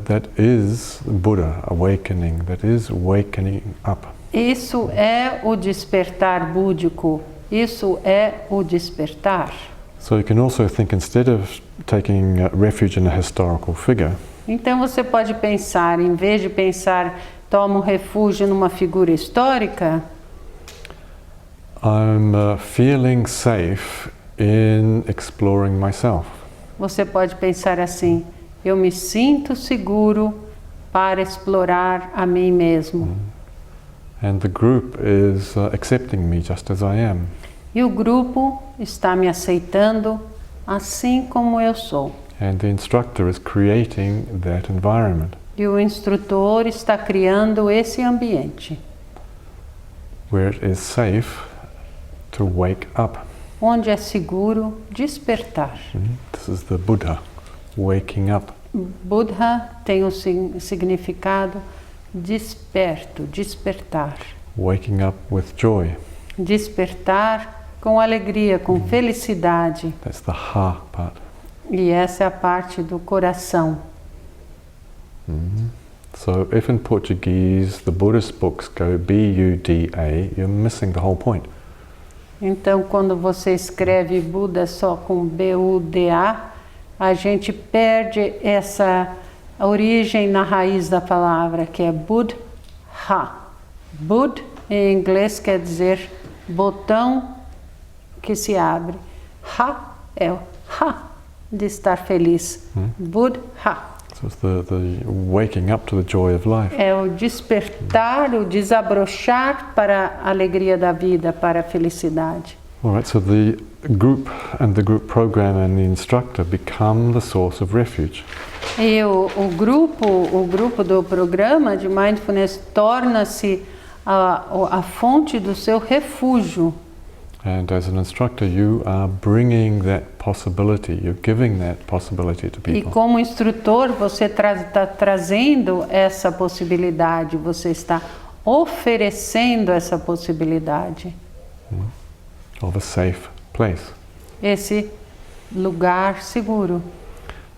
That is Buddha awakening, that is wakening up. Isso é o despertar búdico, isso é o despertar. So you can also think, instead of taking refuge in a historical figure, Então você pode pensar, em vez de pensar, toma um refúgio numa figura histórica, I'm feeling safe in exploring myself. você pode pensar assim, eu me sinto seguro para explorar a mim mesmo. And the group is accepting me just as I am. E o grupo está me aceitando assim como eu sou. And the instructor is creating that environment. E o instrutor está criando esse ambiente, Where it is safe to wake up. onde é seguro despertar. This is the Buddha, waking up. Buddha tem o significado desperto, despertar. Waking up with joy. Despertar com alegria, com felicidade. That's the ha part. E essa é a parte do coração. So if in Portuguese the Buddhist books go B-U-D-A, you're missing the whole point. Então, quando você escreve Buda só com B-U-D-A, a gente perde essa origem na raiz da palavra, que é Buddha. Bud, em inglês, quer dizer botão que se abre. Ha é o ha de estar feliz. Buddha. So it's the waking up to the joy of life. É o despertar, o desabrochar para a alegria da vida, para a felicidade. All right, so the group and the group program and the instructor become the source of refuge. E o grupo do programa de Mindfulness torna-se a fonte do seu refúgio. And as an instructor, you are bringing that possibility, you're giving that possibility to E people. como instrutor, você está trazendo essa possibilidade, você está oferecendo essa possibilidade. Of a safe place. Esse lugar seguro.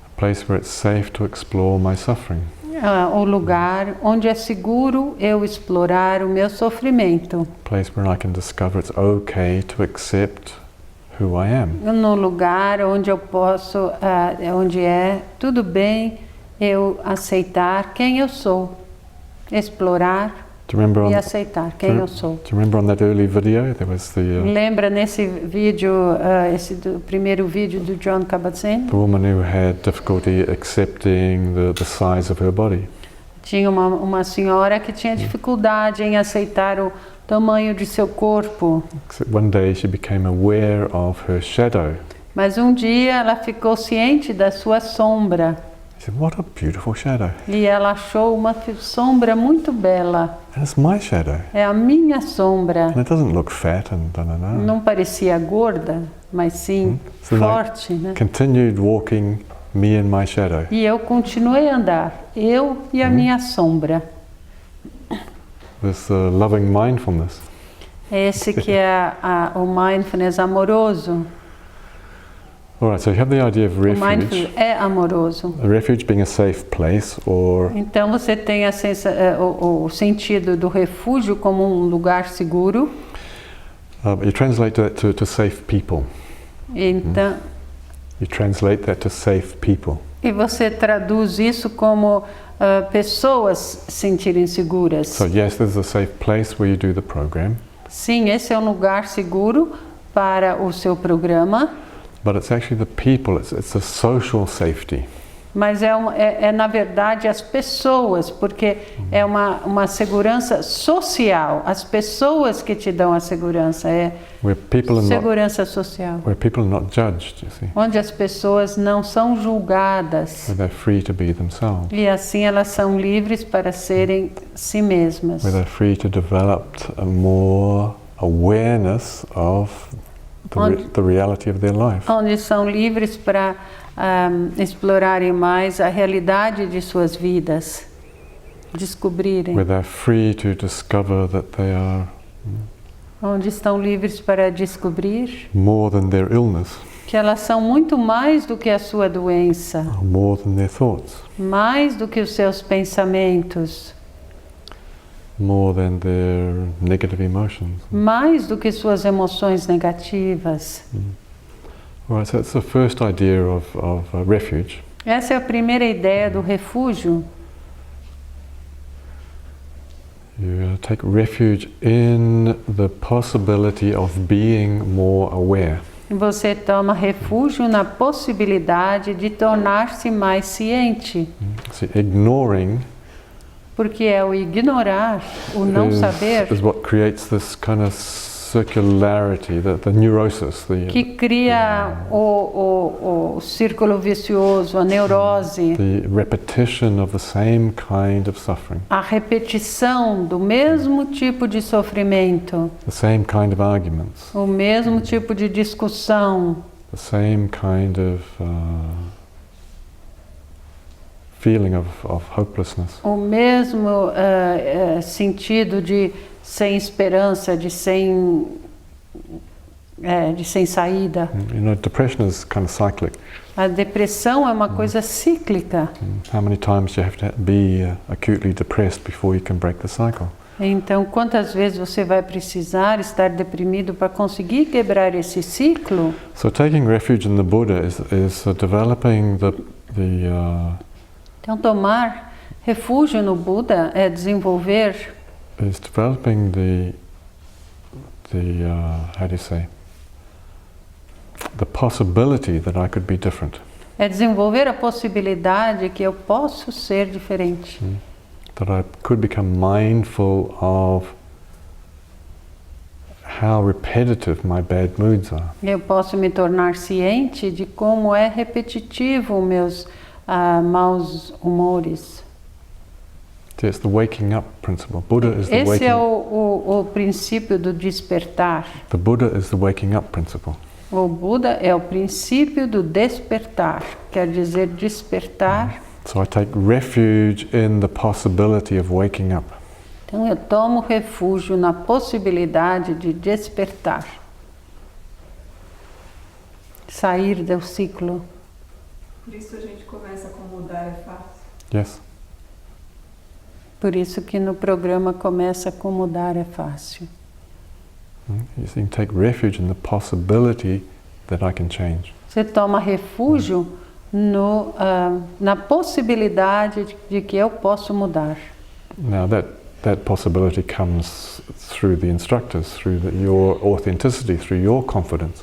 A place where it's safe to explore my suffering. O lugar onde é seguro eu explorar o meu sofrimento. A place where I can discover it's okay to accept who I am. No lugar onde eu posso, onde é tudo bem eu aceitar quem eu sou. Explorar Do you remember e on, aceitar quem eu sou. do you remember on that early video there was the Lembra nesse vídeo, esse primeiro vídeo do Jon Kabat-Zinn? the woman who had difficulty accepting the size of her body. Tinha uma senhora que tinha dificuldade em aceitar o tamanho de seu corpo. Except one day she became aware of her shadow. Mas um dia ela ficou ciente da sua sombra. She said, "What a beautiful shadow! E ela achou uma sombra muito bela. And it's my shadow. É a minha sombra. And it doesn't look fat and da-da-da." Não parecia gorda, mas sim So forte, né? Continued walking me and my shadow. E eu continuei a andar, eu e a minha sombra. This loving mindfulness. Esse que é o mindfulness amoroso. All right, so you have the idea of O mindfulness refuge. é amoroso. A refuge being a safe place, or Então você tem o sentido do refúgio como um lugar seguro. you translate that to safe people. Então, You translate that to safe people. e você traduz isso como pessoas sentirem seguras. So yes, there's a safe place where you do the program, Sim, esse é um lugar seguro para o seu programa, but it's actually the people. It's a social safety. mas é na verdade as pessoas, porque é uma segurança social. As pessoas que te dão a segurança, Where people are not segurança social. where people are not judged, you see. Onde as pessoas não são julgadas. Where they're free to be themselves. E assim elas são livres para serem si mesmas. Where they're free to develop a more awareness of the reality of their life. Onde são livres para explorarem mais a realidade de suas vidas, descobrirem. Where they're free to discover that they are Onde estão livres para descobrir more than their illness, que elas são muito mais do que a sua doença, or more than their thoughts, mais do que os seus pensamentos, more than their negative emotions. mais do que suas emoções negativas. All right, so that's the first idea of refuge. Essa é a primeira ideia do refúgio. You take refuge in the possibility of being more aware. Você toma refúgio na possibilidade de tornar-se mais ciente, See, ignoring porque é o ignorar, o não saber, is what creates this kind of circularity, the neurosis, que cria o círculo vicioso, a neurose, the repetition of the same kind of suffering, a repetição do mesmo tipo de sofrimento, the same kind of arguments, o mesmo tipo de discussão, the same kind of feeling of hopelessness. o mesmo sentido de sem esperança, de sem saída. You know, depression is kind of cyclic. A depressão é uma coisa cíclica. How many times do you have to be acutely depressed before you can break the cycle? Então, quantas vezes você vai precisar estar deprimido para conseguir quebrar esse ciclo? So taking refuge in the Buddha is developing Então, tomar refúgio no Buda é desenvolver is developing how do you say, the possibility that I could be different. É desenvolver a possibilidade que eu posso ser diferente. That I could become mindful of how repetitive my bad moods are. Eu posso me tornar ciente de como é repetitivo meus maus humores. It's the waking up principle. Buddha is the Esse waking. é o princípio do despertar. The Buddha is the waking up principle. O Buda é o princípio do despertar, quer dizer despertar. So I take refuge in the possibility of waking up. Então eu tomo refúgio na possibilidade de despertar. Sair do ciclo. Por isso a gente começa com mudar é fácil. Yes. Por isso que no programa começa com mudar é fácil. You can take refuge in the possibility that I can change. Você toma refúgio na possibilidade de que eu posso mudar. Now that possibility comes through the instructors, through your authenticity, through your confidence.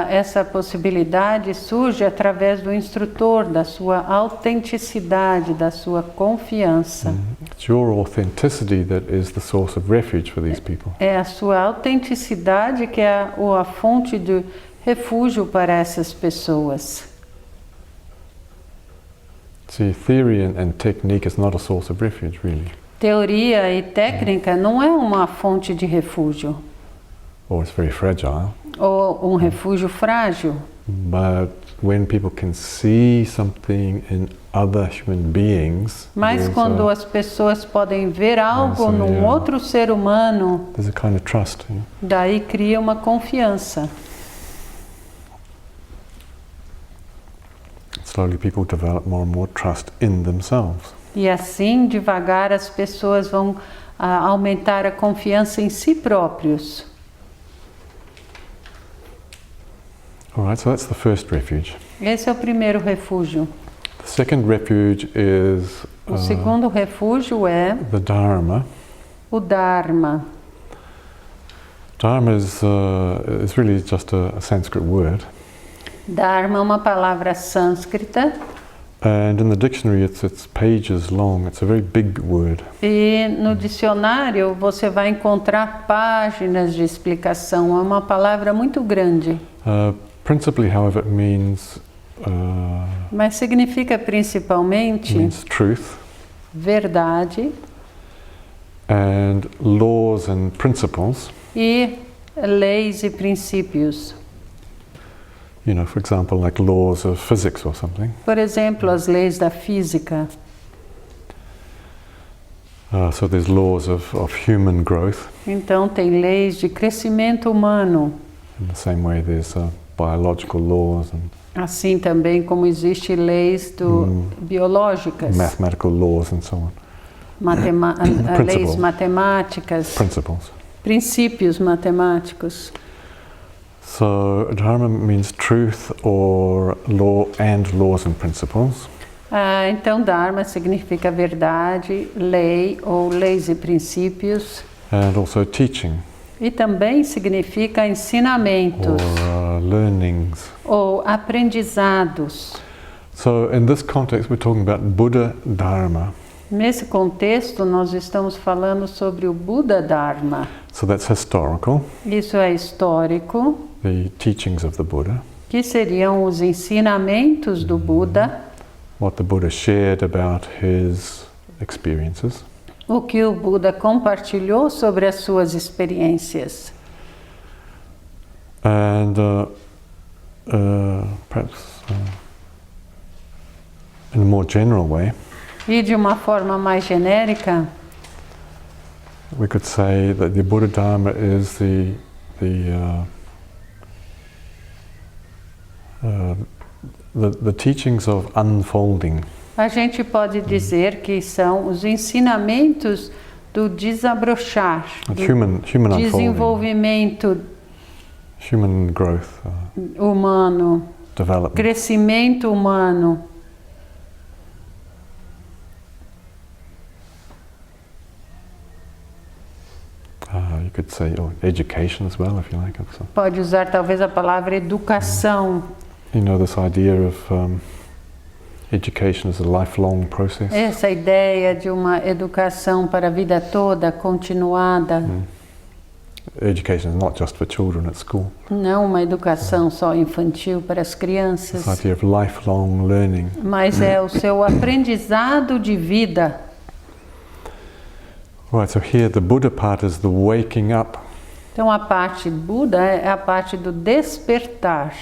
Essa possibilidade surge através do instrutor, da sua autenticidade, da sua confiança. It's your authenticity that is the source of refuge for these people. É a sua autenticidade que é a fonte de refúgio para essas pessoas. See, theory and technique is not a source of refuge, really. Teoria e técnica não é uma fonte de refúgio, Or it's very fragile. ou um refúgio frágil. But when people can see something in other human beings, Mas quando as pessoas podem ver algo num outro ser humano, there's a kind of trust. You know? daí cria uma confiança. Slowly people develop more and more trust in themselves. E assim, devagar, as pessoas vão aumentar a confiança em si próprios. All right, so that's the first refuge. Esse é o primeiro refúgio. The second refuge is O segundo refúgio é the Dharma. o Dharma. Dharma is really just a Sanskrit word. Dharma é uma palavra sânscrita And in the dictionary it's pages long. It's a very big word. e no dicionário você vai encontrar páginas de explicação. É uma palavra muito grande, Principally, however, it means mas significa principalmente truth verdade and laws and principles. e leis e princípios. You know, for example, like laws of physics or something. Por exemplo, as leis da física. So there's laws of human growth. Então tem leis de crescimento humano. In the same way, there's biological laws and Assim também como existem leis biológicas, mathematical laws and so on. leis matemáticas, Principles. princípios matemáticos. So Dharma means truth or law and laws and principles. Então Dharma significa verdade, lei ou leis e princípios. And also teaching E também significa ensinamentos or learnings. ou aprendizados. So in this context, we're talking about Buddha Dharma. Nesse contexto, nós estamos falando sobre o Buda Dharma. So that's historical, Isso é histórico, the teachings of the Buddha, que seriam os ensinamentos do Buda, what the Buddha shared about his experiences. o que o Buda compartilhou sobre as suas experiências. And perhaps in a more general way, E de uma forma mais genérica, we could say that the Buddha Dharma is the teachings of unfolding. a gente pode dizer que são os ensinamentos do desabrochar, do Human unfolding, desenvolvimento human growth, humano, development. crescimento humano. You could say education as well, if you like. Pode usar talvez a palavra educação. You know, this idea of education as a lifelong process. Essa ideia de uma educação para a vida toda, continuada. Education is not just for children at school. Não uma educação só infantil para as crianças, This idea of lifelong learning. mas é o seu aprendizado de vida. Right, so here the Buddha part is the waking up, Então a parte Buda é a parte do despertar,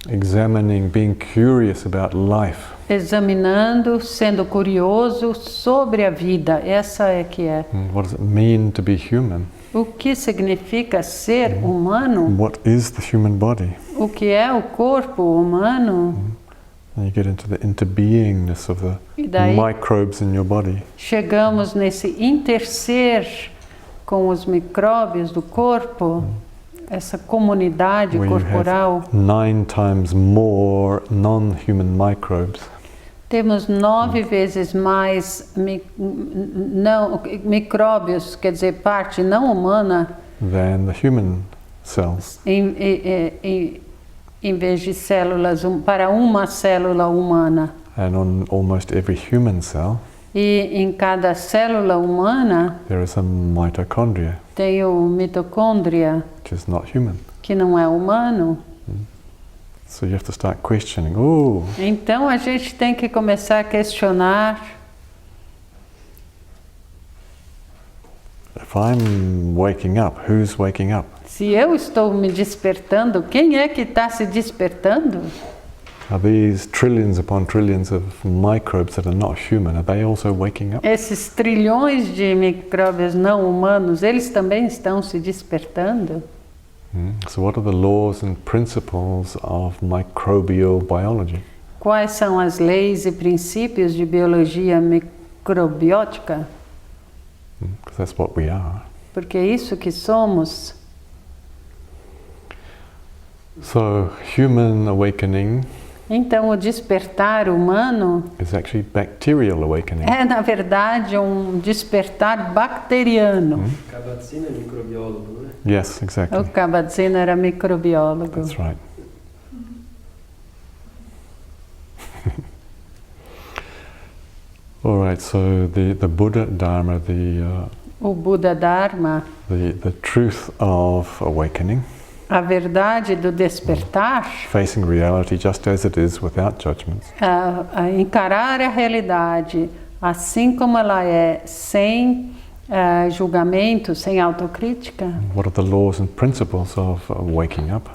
examining, being curious about life. examinando, sendo curioso sobre a vida. Essa é que é. What does it mean to be human? O que significa ser humano? What is the human body? O que é o corpo humano? And you get into the interbeingness of the E daí microbes in your body. chegamos nesse interser com os micróbios do corpo, essa comunidade Where you corporal. have 9 times more non-human microbes Temos 9 vezes mais micróbios, quer dizer, parte não humana, than the human cells. em vez de células, para uma célula humana. And on almost every human cell, E em cada célula humana there is a mitochondria, tem o mitocôndria, which is not human. que não é humano. So you have to start questioning, oh, Então a gente tem que começar a questionar: if I'm waking up, who's waking up? se eu estou me despertando, quem é que está se despertando? Are these trillions upon trillions of microbes that are not human, are they also waking up? Esses trilhões de micróbios não humanos, eles também estão se despertando? So what are the laws and principles of microbial biology? Quais são as leis e princípios de biologia microbiótica? Because that's what we are. Porque é isso que somos. So human awakening Então o despertar humano is actually bacterial awakening. é, na verdade, um despertar bacteriano. Kabat-Zinn é microbiólogo, né? Yes, exactly. O Kabat-Zinn era microbiólogo. That's right. All right, so the Buddha Dharma, O Buda Dharma, the truth of awakening, a verdade do despertar, facing reality just as it is without judgments, a encarar a realidade assim como ela é, sem julgamento, sem autocrítica. what are the laws and principles of waking up?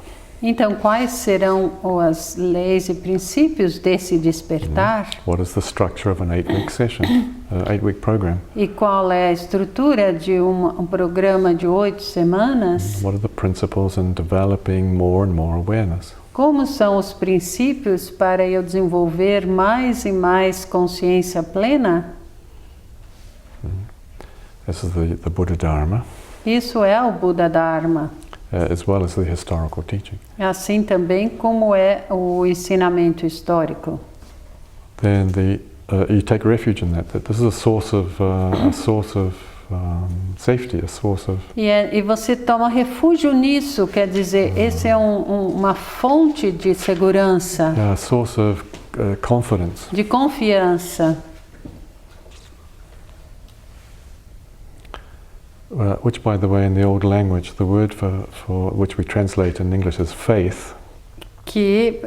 Então, quais serão as leis e princípios desse despertar? What is the structure of an 8-week session, an 8-week program? E qual é a estrutura de um programa de 8 semanas? What are the principles in developing more and more awareness? Como são os princípios para eu desenvolver mais e mais consciência plena? This is the Buddha Dharma, Isso é o Buda Dharma. as well as the historical teaching. Assim também como é o ensinamento histórico. Then you take refuge in that this is a source of safety, a source of E você toma refúgio nisso, quer dizer, esse é uma fonte de segurança, a source of confidence. de confiança. Which, by the way, in the old language, the word for which we translate in English as faith, Que,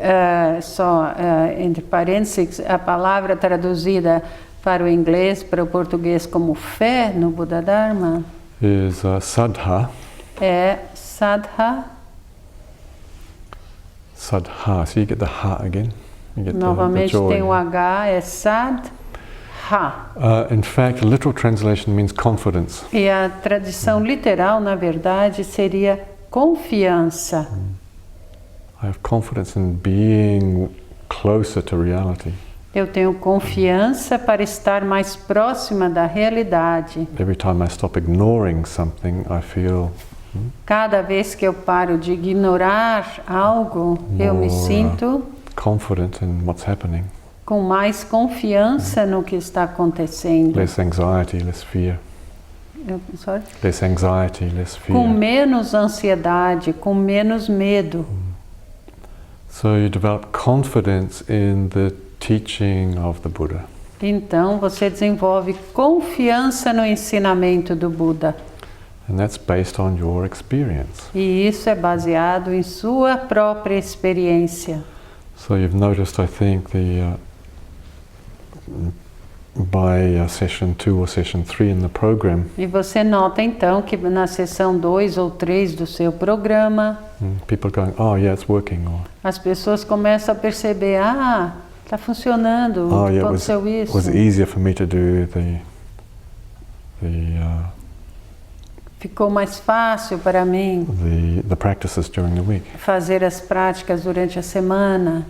entre parênteses, a palavra traduzida para o inglês, para o português como fé no Buda Dharma, is saddha. é sadha. Saddha. So you get the ha again. You get Novamente the joy. tem o H, é sadha. In fact, literal translation means confidence. E a tradução literal, na verdade, seria confiança. I have confidence in being closer to reality. Eu tenho confiança para estar mais próxima da realidade. Every time I stop ignoring something, I feel Cada vez que eu paro de ignorar algo, eu me sinto confident in what's happening. com mais confiança no que está acontecendo. Less anxiety, less fear. Sorry? Less anxiety, less fear. Com menos ansiedade, com menos medo. So you develop confidence in the teaching of the Buddha. Então você desenvolve confiança no ensinamento do Buda. And that's based on your experience. E isso é baseado em sua própria experiência. So you've noticed, I think, by session 2 or session 3 in the program, E você nota então que na sessão 2 ou 3 do seu programa, people going, oh yeah, it's working, or as pessoas começam a perceber, está funcionando, oh yeah, aconteceu it isso. was easier for me to do Ficou mais fácil para mim the practices during the week. fazer as práticas durante a semana.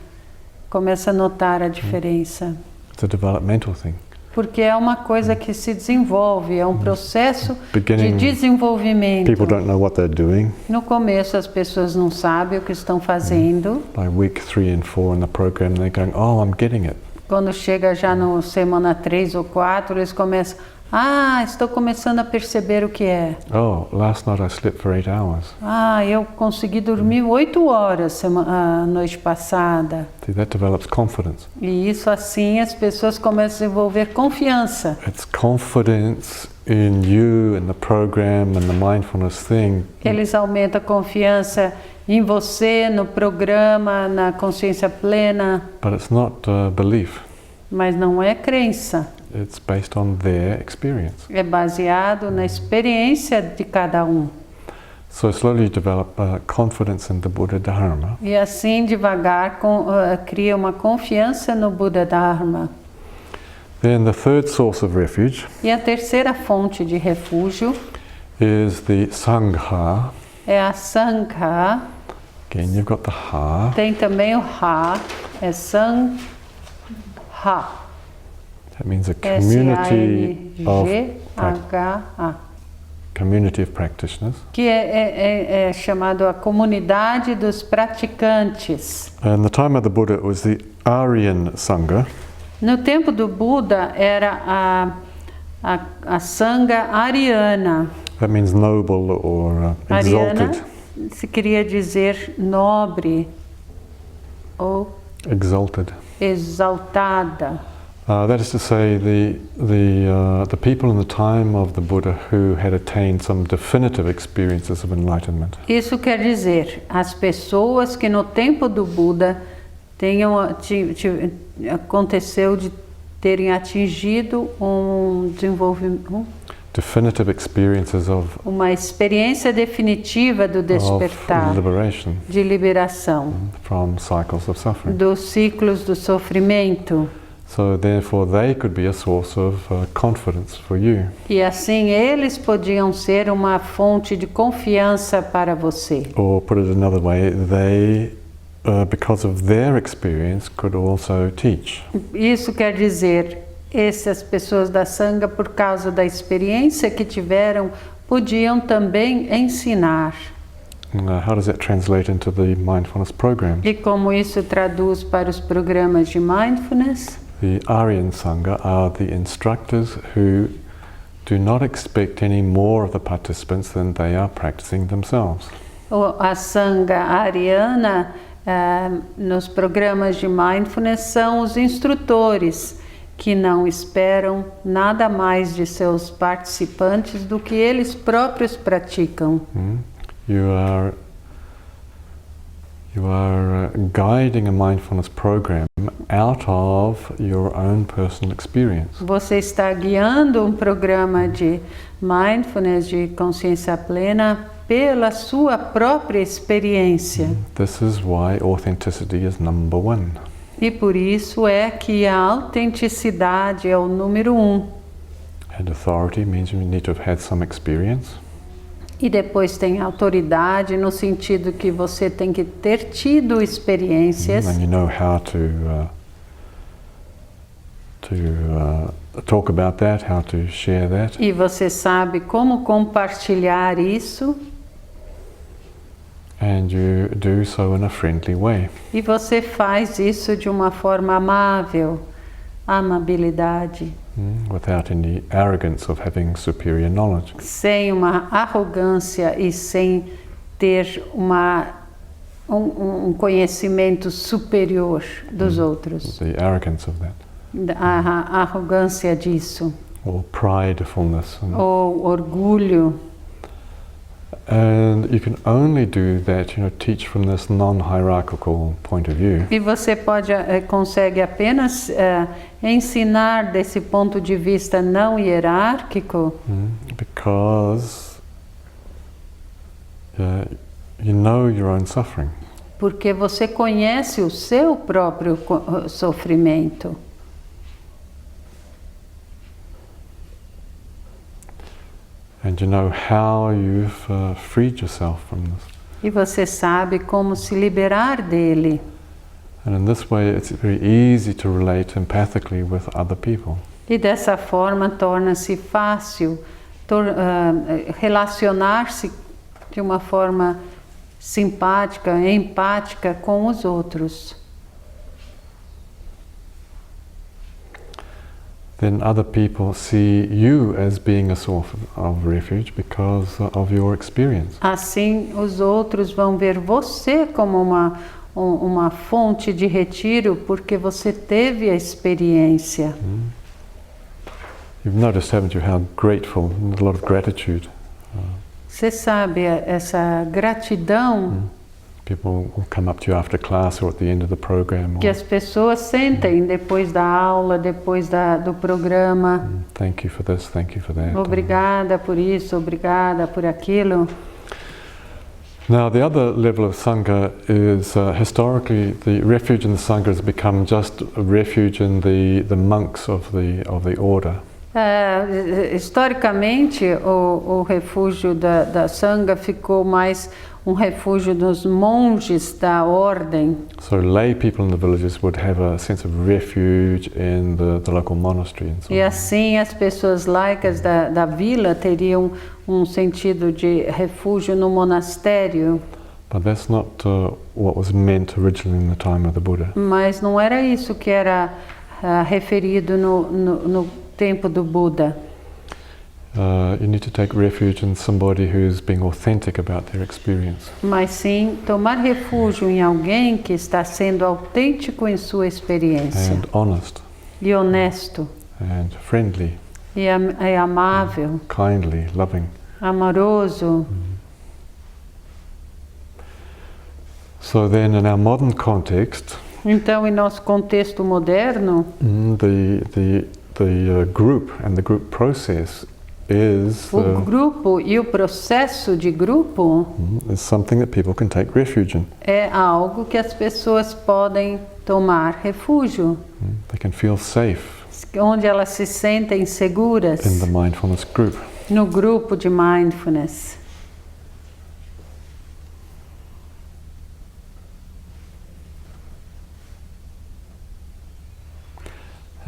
Começa a notar a diferença. It's a developmental thing. Porque é uma coisa que se desenvolve, é um processo de Beginning, desenvolvimento. people don't know what they're doing. No começo as pessoas não sabem o que estão fazendo. By week 3 and 4 in the program, they're going, oh, I'm getting it. Quando chega já no semana 3 ou 4, eles começam, estou começando a perceber o que é. Oh, last night I slept for 8 hours. Eu consegui dormir 8 horas a noite passada. See, that develops confidence. E isso assim as pessoas começam a desenvolver confiança. It's confidence in you and the program and the mindfulness thing. Eles aumentam a confiança em você, no programa, na consciência plena, But it's not belief. mas não é crença. It's based on their experience. É baseado na experiência de cada um. So slowly you develop confidence in the Buddha Dharma. E assim, devagar, cria uma confiança no Buda Dharma. Then the third source of refuge E a terceira fonte de refúgio is the Sangha. é a Sangha. Again, you've got the Ha. Tem também o Ha, é Sangha. That means a community of S-A-N-G-H-A. community of practitioners. Que é chamado a comunidade dos praticantes. In the time of the Buddha, it was the Aryan Sangha. No tempo do Buda era a Sangha ariana. That means noble or Ariana exalted. se queria dizer nobre ou Exalted. exaltada. That is to say, the people in the time of the Buddha who had attained some definitive experiences of enlightenment. Isso quer dizer, as pessoas que no tempo do Buda aconteceu de terem atingido um desenvolvimento, Definitive experiences of uma experiência definitiva do despertar, liberation de liberação, from cycles of suffering. dos ciclos do sofrimento. So therefore they could be a source of confidence for you. E assim eles podiam ser uma fonte de confiança para você. Or put it another way, they, because of their experience, could also teach. Isso quer dizer, essas pessoas da Sangha, por causa da experiência que tiveram, podiam também ensinar. How does that translate into the mindfulness program? E como isso traduz para os programas de mindfulness? The Aryan Sangha are the instructors who do not expect any more of the participants than they are practicing themselves. A Sangha ariana, nos programas de mindfulness, são os instrutores que não esperam nada mais de seus participantes do que eles próprios praticam. You are guiding a mindfulness program out of your own personal experience. Você está guiando um programa de mindfulness, de consciência plena, pela sua própria experiência. This is why authenticity is number one. E por isso é que a autenticidade é o número 1. And authority means you need to have had some experience. E depois tem autoridade no sentido que você tem que ter tido experiências. And you know how to talk about that, how to share that. E você sabe como compartilhar isso. And you do so in a friendly way. E você faz isso de uma forma amável, amabilidade. Without any arrogance of having superior knowledge. Sem uma arrogância e sem ter um conhecimento superior dos outros. The arrogance of that. A arrogância disso. Or pridefulness. Ou orgulho. And you can only do that, teach from this non-hierarchical point of view. E você consegue apenas ensinar desse ponto de vista não hierárquico, Because you know your own suffering. porque você conhece o seu próprio sofrimento. And you know how you've freed yourself from this. E você sabe como se liberar dele. And in this way, it's very easy to relate empathically with other people. E dessa forma torna-se fácil relacionar-se de uma forma simpática, empática com os outros. Then other people see you as being a source of refuge because of your experience. Assim, os outros vão ver você como uma fonte de retiro porque você teve a experiência. You've noticed, haven't you, how grateful, a lot of gratitude. Você sabe, essa gratidão People will come up to you after class or at the end of the program. que as pessoas sentem depois da aula, depois do programa. Thank you for this, thank you for that. Obrigada por isso, obrigada por aquilo. Now, the other level of Sangha is historically the refuge in the Sangha has become just a refuge in the monks of the order. Historicamente, o refúgio da Sangha ficou mais um refúgio dos monges da ordem. So lay people in the villages would have a sense of refuge in the local monastery and so E on. assim as pessoas laicas da vila teriam um sentido de refúgio no monastério. But that's not what was meant originally in the time of the Buddha. Mas não era isso que era referido no tempo do Buda. You need to take refuge in somebody who's being authentic about their experience. Mas sim tomar refúgio em alguém que está sendo autêntico em sua experiência. And honest, E honesto. and friendly, E amável. kindly, loving. Amoroso. So then in our modern context, Então, em nosso contexto moderno, the group and the group process is o grupo e o processo de grupo is something that people can take refuge in. é algo que as pessoas podem tomar refúgio, They can feel safe onde elas se sentem seguras in the mindfulness group. no grupo de mindfulness.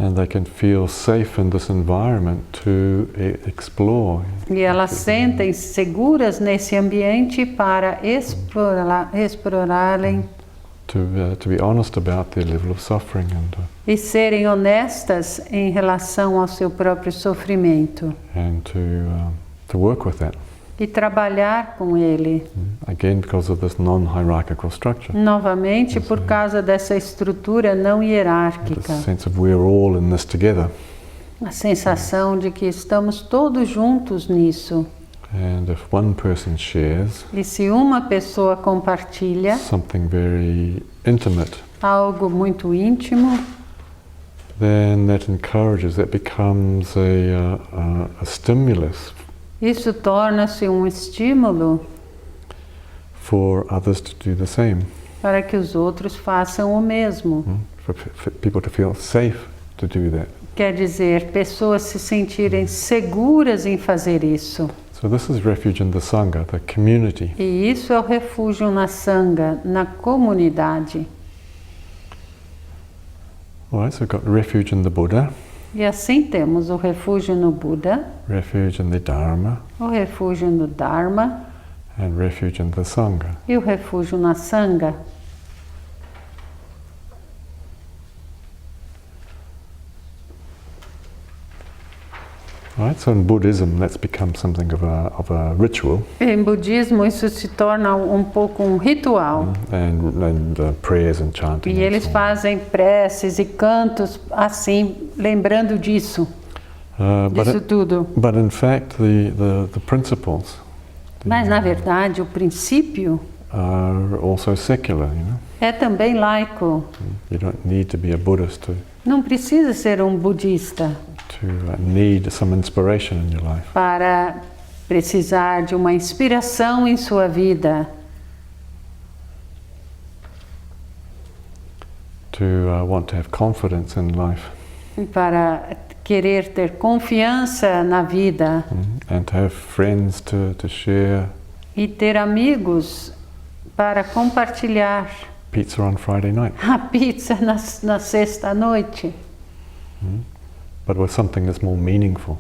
And they can feel safe in this environment to explore. E elas sentem seguras nesse ambiente para explorarem To be honest about their level of suffering e serem honestas em relação ao seu próprio sofrimento and to work with that. e trabalhar com ele. Again, because of this non-hierarchical structure. Novamente, por causa dessa estrutura não This hierárquica. sense of we're all in this together. A sensação de que estamos todos juntos nisso. And if one person shares E se uma pessoa compartilha something very intimate, algo muito íntimo, then that encourages, that becomes a stimulus isso torna-se um estímulo for others to do the same. para que os outros façam o mesmo. For people to feel safe to do that. Quer dizer, pessoas se sentirem seguras em fazer isso. So this is refuge in the Sangha, the community. E isso é o refúgio na Sangha, na comunidade. All right, so we've got refuge in the Buddha, E assim temos o refúgio no Buda, refuge in the Dharma, o refúgio no Dharma and refuge in the Sangha. e o refúgio na Sangha. Right, so in Buddhism, that's become something of a ritual, Em budismo isso se torna um pouco um ritual. and prayers and chanting. E and eles so on. fazem preces e cantos assim, lembrando disso, But disso tudo. in fact, the principles Mas, na verdade, o princípio are also secular, you know. é também laico. You don't need to be a Buddhist to Não precisa ser um budista need some inspiration in your life. para precisar de uma inspiração em sua vida, To want to have confidence in life, para querer ter confiança na vida and to have friends to share e ter amigos para compartilhar pizza on Friday night, a pizza na sexta-noite. but with something that's more meaningful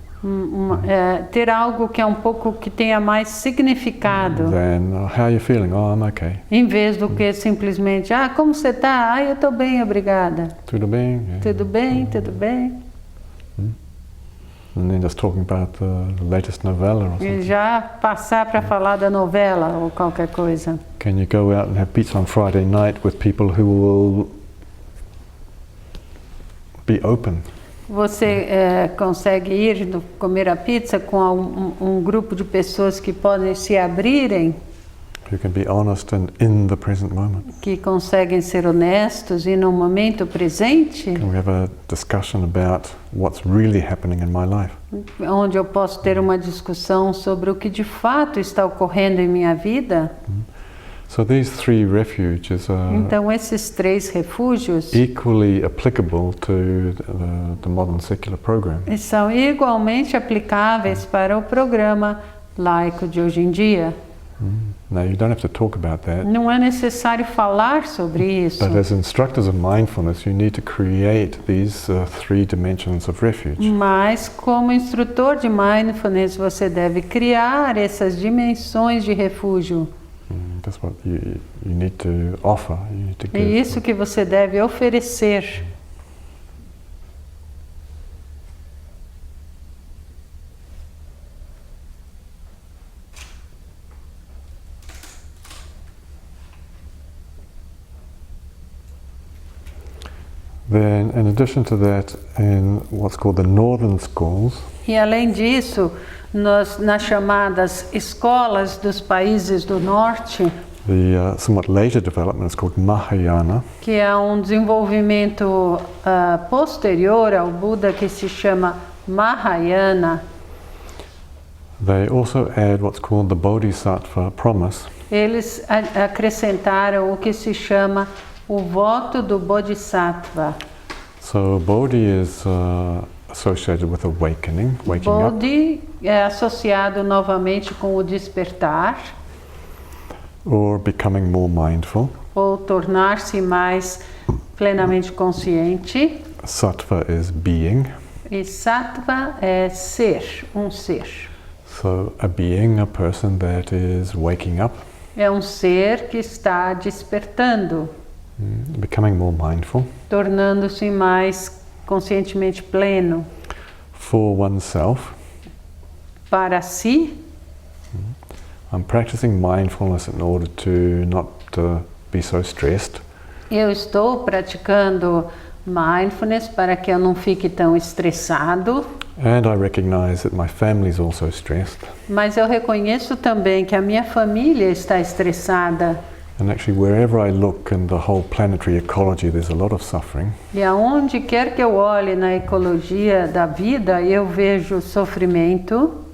Ter algo que é um pouco que tenha mais significado, than how are you feeling? Oh, I'm okay. em vez do que simplesmente, como você está? Eu estou bem, obrigada. Tudo bem? Yeah. Tudo bem, tudo bem. And then just talking about the latest novella or E something. já passar para falar da novela ou qualquer coisa. Can you go out and have pizza on Friday night with people who will be open? Você consegue ir comer a pizza com um grupo de pessoas que podem se abrirem, Who can be honest and in the present moment? que conseguem ser honestos e no momento presente, Can we have a discussion about what's really happening in my life? onde eu posso ter uma discussão sobre o que de fato está ocorrendo em minha vida? So these three refuges are Então esses 3 refúgios equally applicable to the modern secular program. são igualmente aplicáveis para o programa laico de hoje em dia. Now you don't have to talk about that, Não é necessário falar sobre isso, but as instructors of mindfulness, you need to create these 3 dimensions of refuge. mas como instrutor de mindfulness você deve criar essas dimensões de refúgio. That's what you need to offer. You need to É give. isso que você deve oferecer. Then, in addition to that, in what's called the northern schools, E além disso, nas chamadas escolas dos países do norte, the somewhat later development is called Mahayana. que é um desenvolvimento posterior ao Buda que se chama Mahayana, They also add what's called the Bodhisattva promise, eles acrescentaram o que se chama o voto do Bodhisattva. So Bodhi is associated with awakening, waking up, Bodhi é associado novamente com o despertar, or becoming more mindful. ou tornar-se mais plenamente consciente. Sattva is being. E sattva é ser, um ser. So a being, a person that is waking up, É um ser que está despertando, becoming more mindful tornando-se mais conscientemente pleno for oneself. para si. I'm practicing mindfulness in order to not be so stressed. Eu estou praticando mindfulness para que eu não fique tão estressado, And I recognize that my family is also stressed. mas eu reconheço também que a minha família está estressada. And actually, wherever I look in the whole planetary ecology, there's a lot of suffering. E aonde quer que eu olhe na ecologia da vida, eu vejo sofrimento,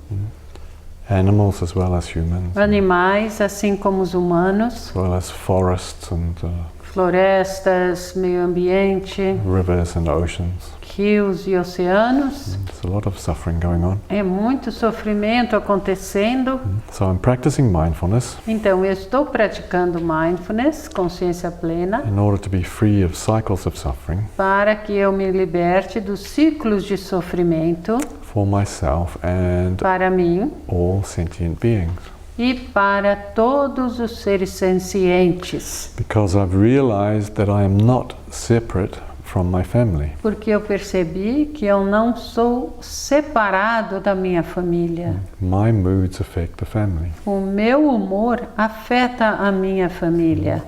Animals as well as humans, animais, assim como os humanos, as well as forests and florestas, meio ambiente, rivers and oceans. rios e oceanos. There's a lot of suffering going on. É muito sofrimento acontecendo. So I'm practicing mindfulness Então eu estou praticando mindfulness, consciência plena, in order to be free of cycles of suffering para que eu me liberte dos ciclos de sofrimento for myself and para mim all sentient beings. e para todos os seres sencientes. Because I've realized that I am not separate from my family. Porque eu percebi que eu não sou separado da minha família. My moods affect the family. O meu humor afeta a minha família.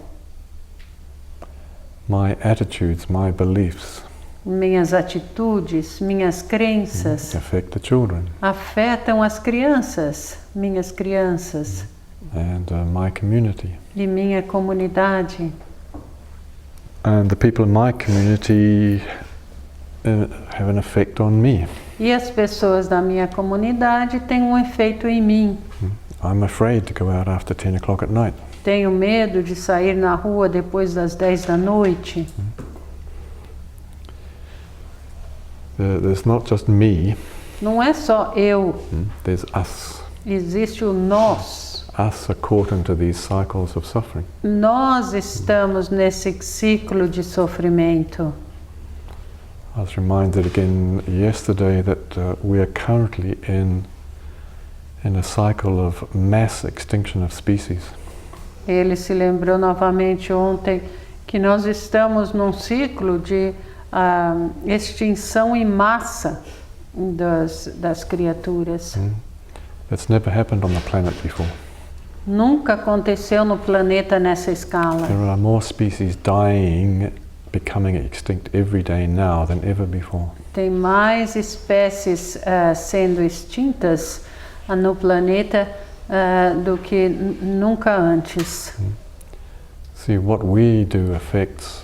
My attitudes, my beliefs minhas atitudes, minhas crenças affect the children afetam as crianças, minhas crianças and my community. e minha comunidade. And the people in my community have an effect on me. E as pessoas da minha comunidade têm um efeito em mim. I'm afraid to go out after 10 o'clock at night. Tenho medo de sair na rua depois das 10 da noite. There's not just me, Não é só eu, there's us. existe o nós. Us are caught into these cycles of suffering. Nós estamos nesse ciclo de sofrimento. I was reminded again yesterday that we are currently in a cycle of mass extinction of species. Ele se lembrou novamente ontem que nós estamos num ciclo de extinção em massa das criaturas. That's never happened on the planet before. Nunca aconteceu no planeta nessa escala. There are more species dying, becoming extinct every day now than ever before. Tem mais espécies sendo extintas no planeta do que nunca antes. See, what we do affects.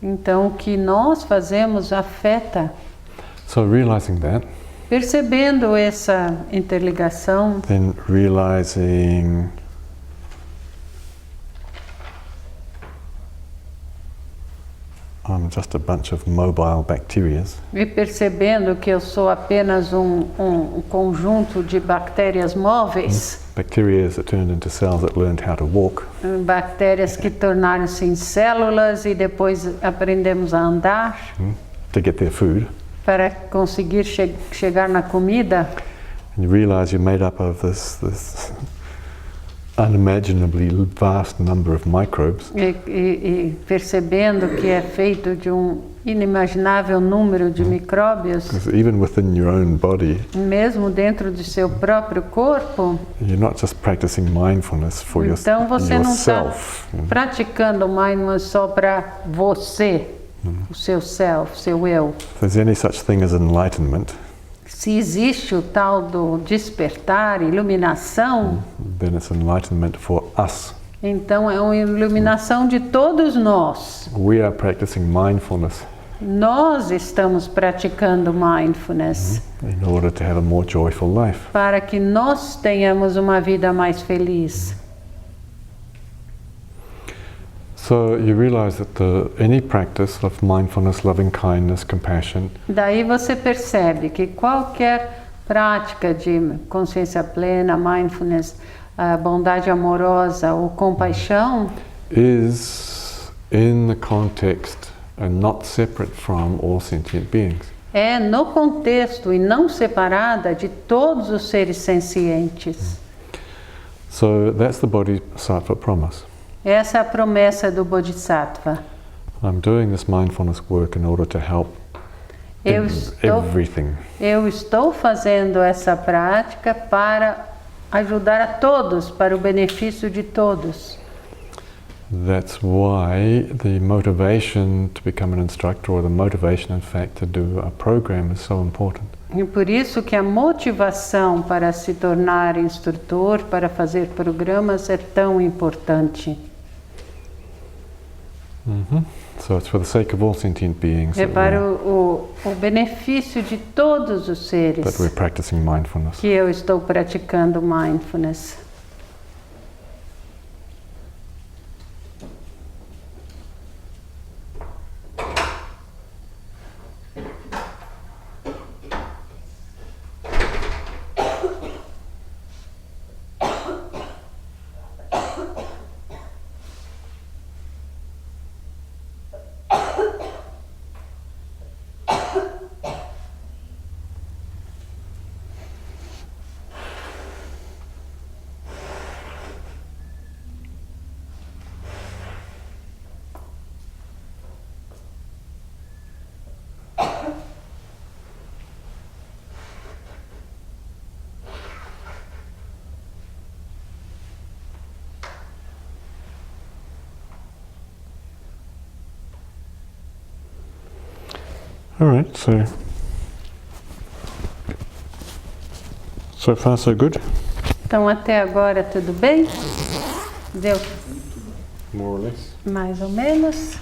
Então, o que nós fazemos afeta. So realizing that, Percebendo essa interligação, then realizing I'm just a bunch of mobile bacteria. e percebendo que eu sou apenas um conjunto de bactérias móveis, Bacteria that turned into cells that learned how to walk. bactérias que tornaram-se em células e depois aprendemos a andar To get their food. para conseguir chegar na comida. And you realize you're made up of this unimaginably vast number of microbes. E percebendo que é feito de um inimaginável número de micróbios, Because even within your own body, mesmo dentro do seu próprio corpo, you're not just practicing mindfulness for então você não está yourself. praticando mindfulness só para você, o seu self, seu eu. If there's any such thing as enlightenment, Se existe o tal do despertar, iluminação, then it's enlightenment for us. então é uma iluminação de todos nós. We are practicing mindfulness Nós estamos praticando mindfulness in order to have a more joyful life. para que nós tenhamos uma vida mais feliz. So you realize that any practice of mindfulness, loving kindness, compassion Daí você percebe que qualquer prática de consciência plena, mindfulness, bondade amorosa ou compaixão is in the context and not separate from all sentient beings. é no contexto e não separada de todos os seres sencientes. So that's the Bodhisattva promise. Essa é a promessa do Bodhisattva. I'm doing this mindfulness work in order to help everything. Eu estou fazendo essa prática para ajudar a todos, para o benefício de todos. That's why the motivation to become an instructor, or the motivation, in fact, to do a program is so important. E por isso que a motivação para se tornar instrutor, para fazer programas, é tão importante. So it's for the sake of all sentient beings É that para o benefício de todos os seres we're practicing mindfulness. que eu estou praticando mindfulness. All right, so far so good. Então até agora tudo bem? Deu More or less. mais ou menos?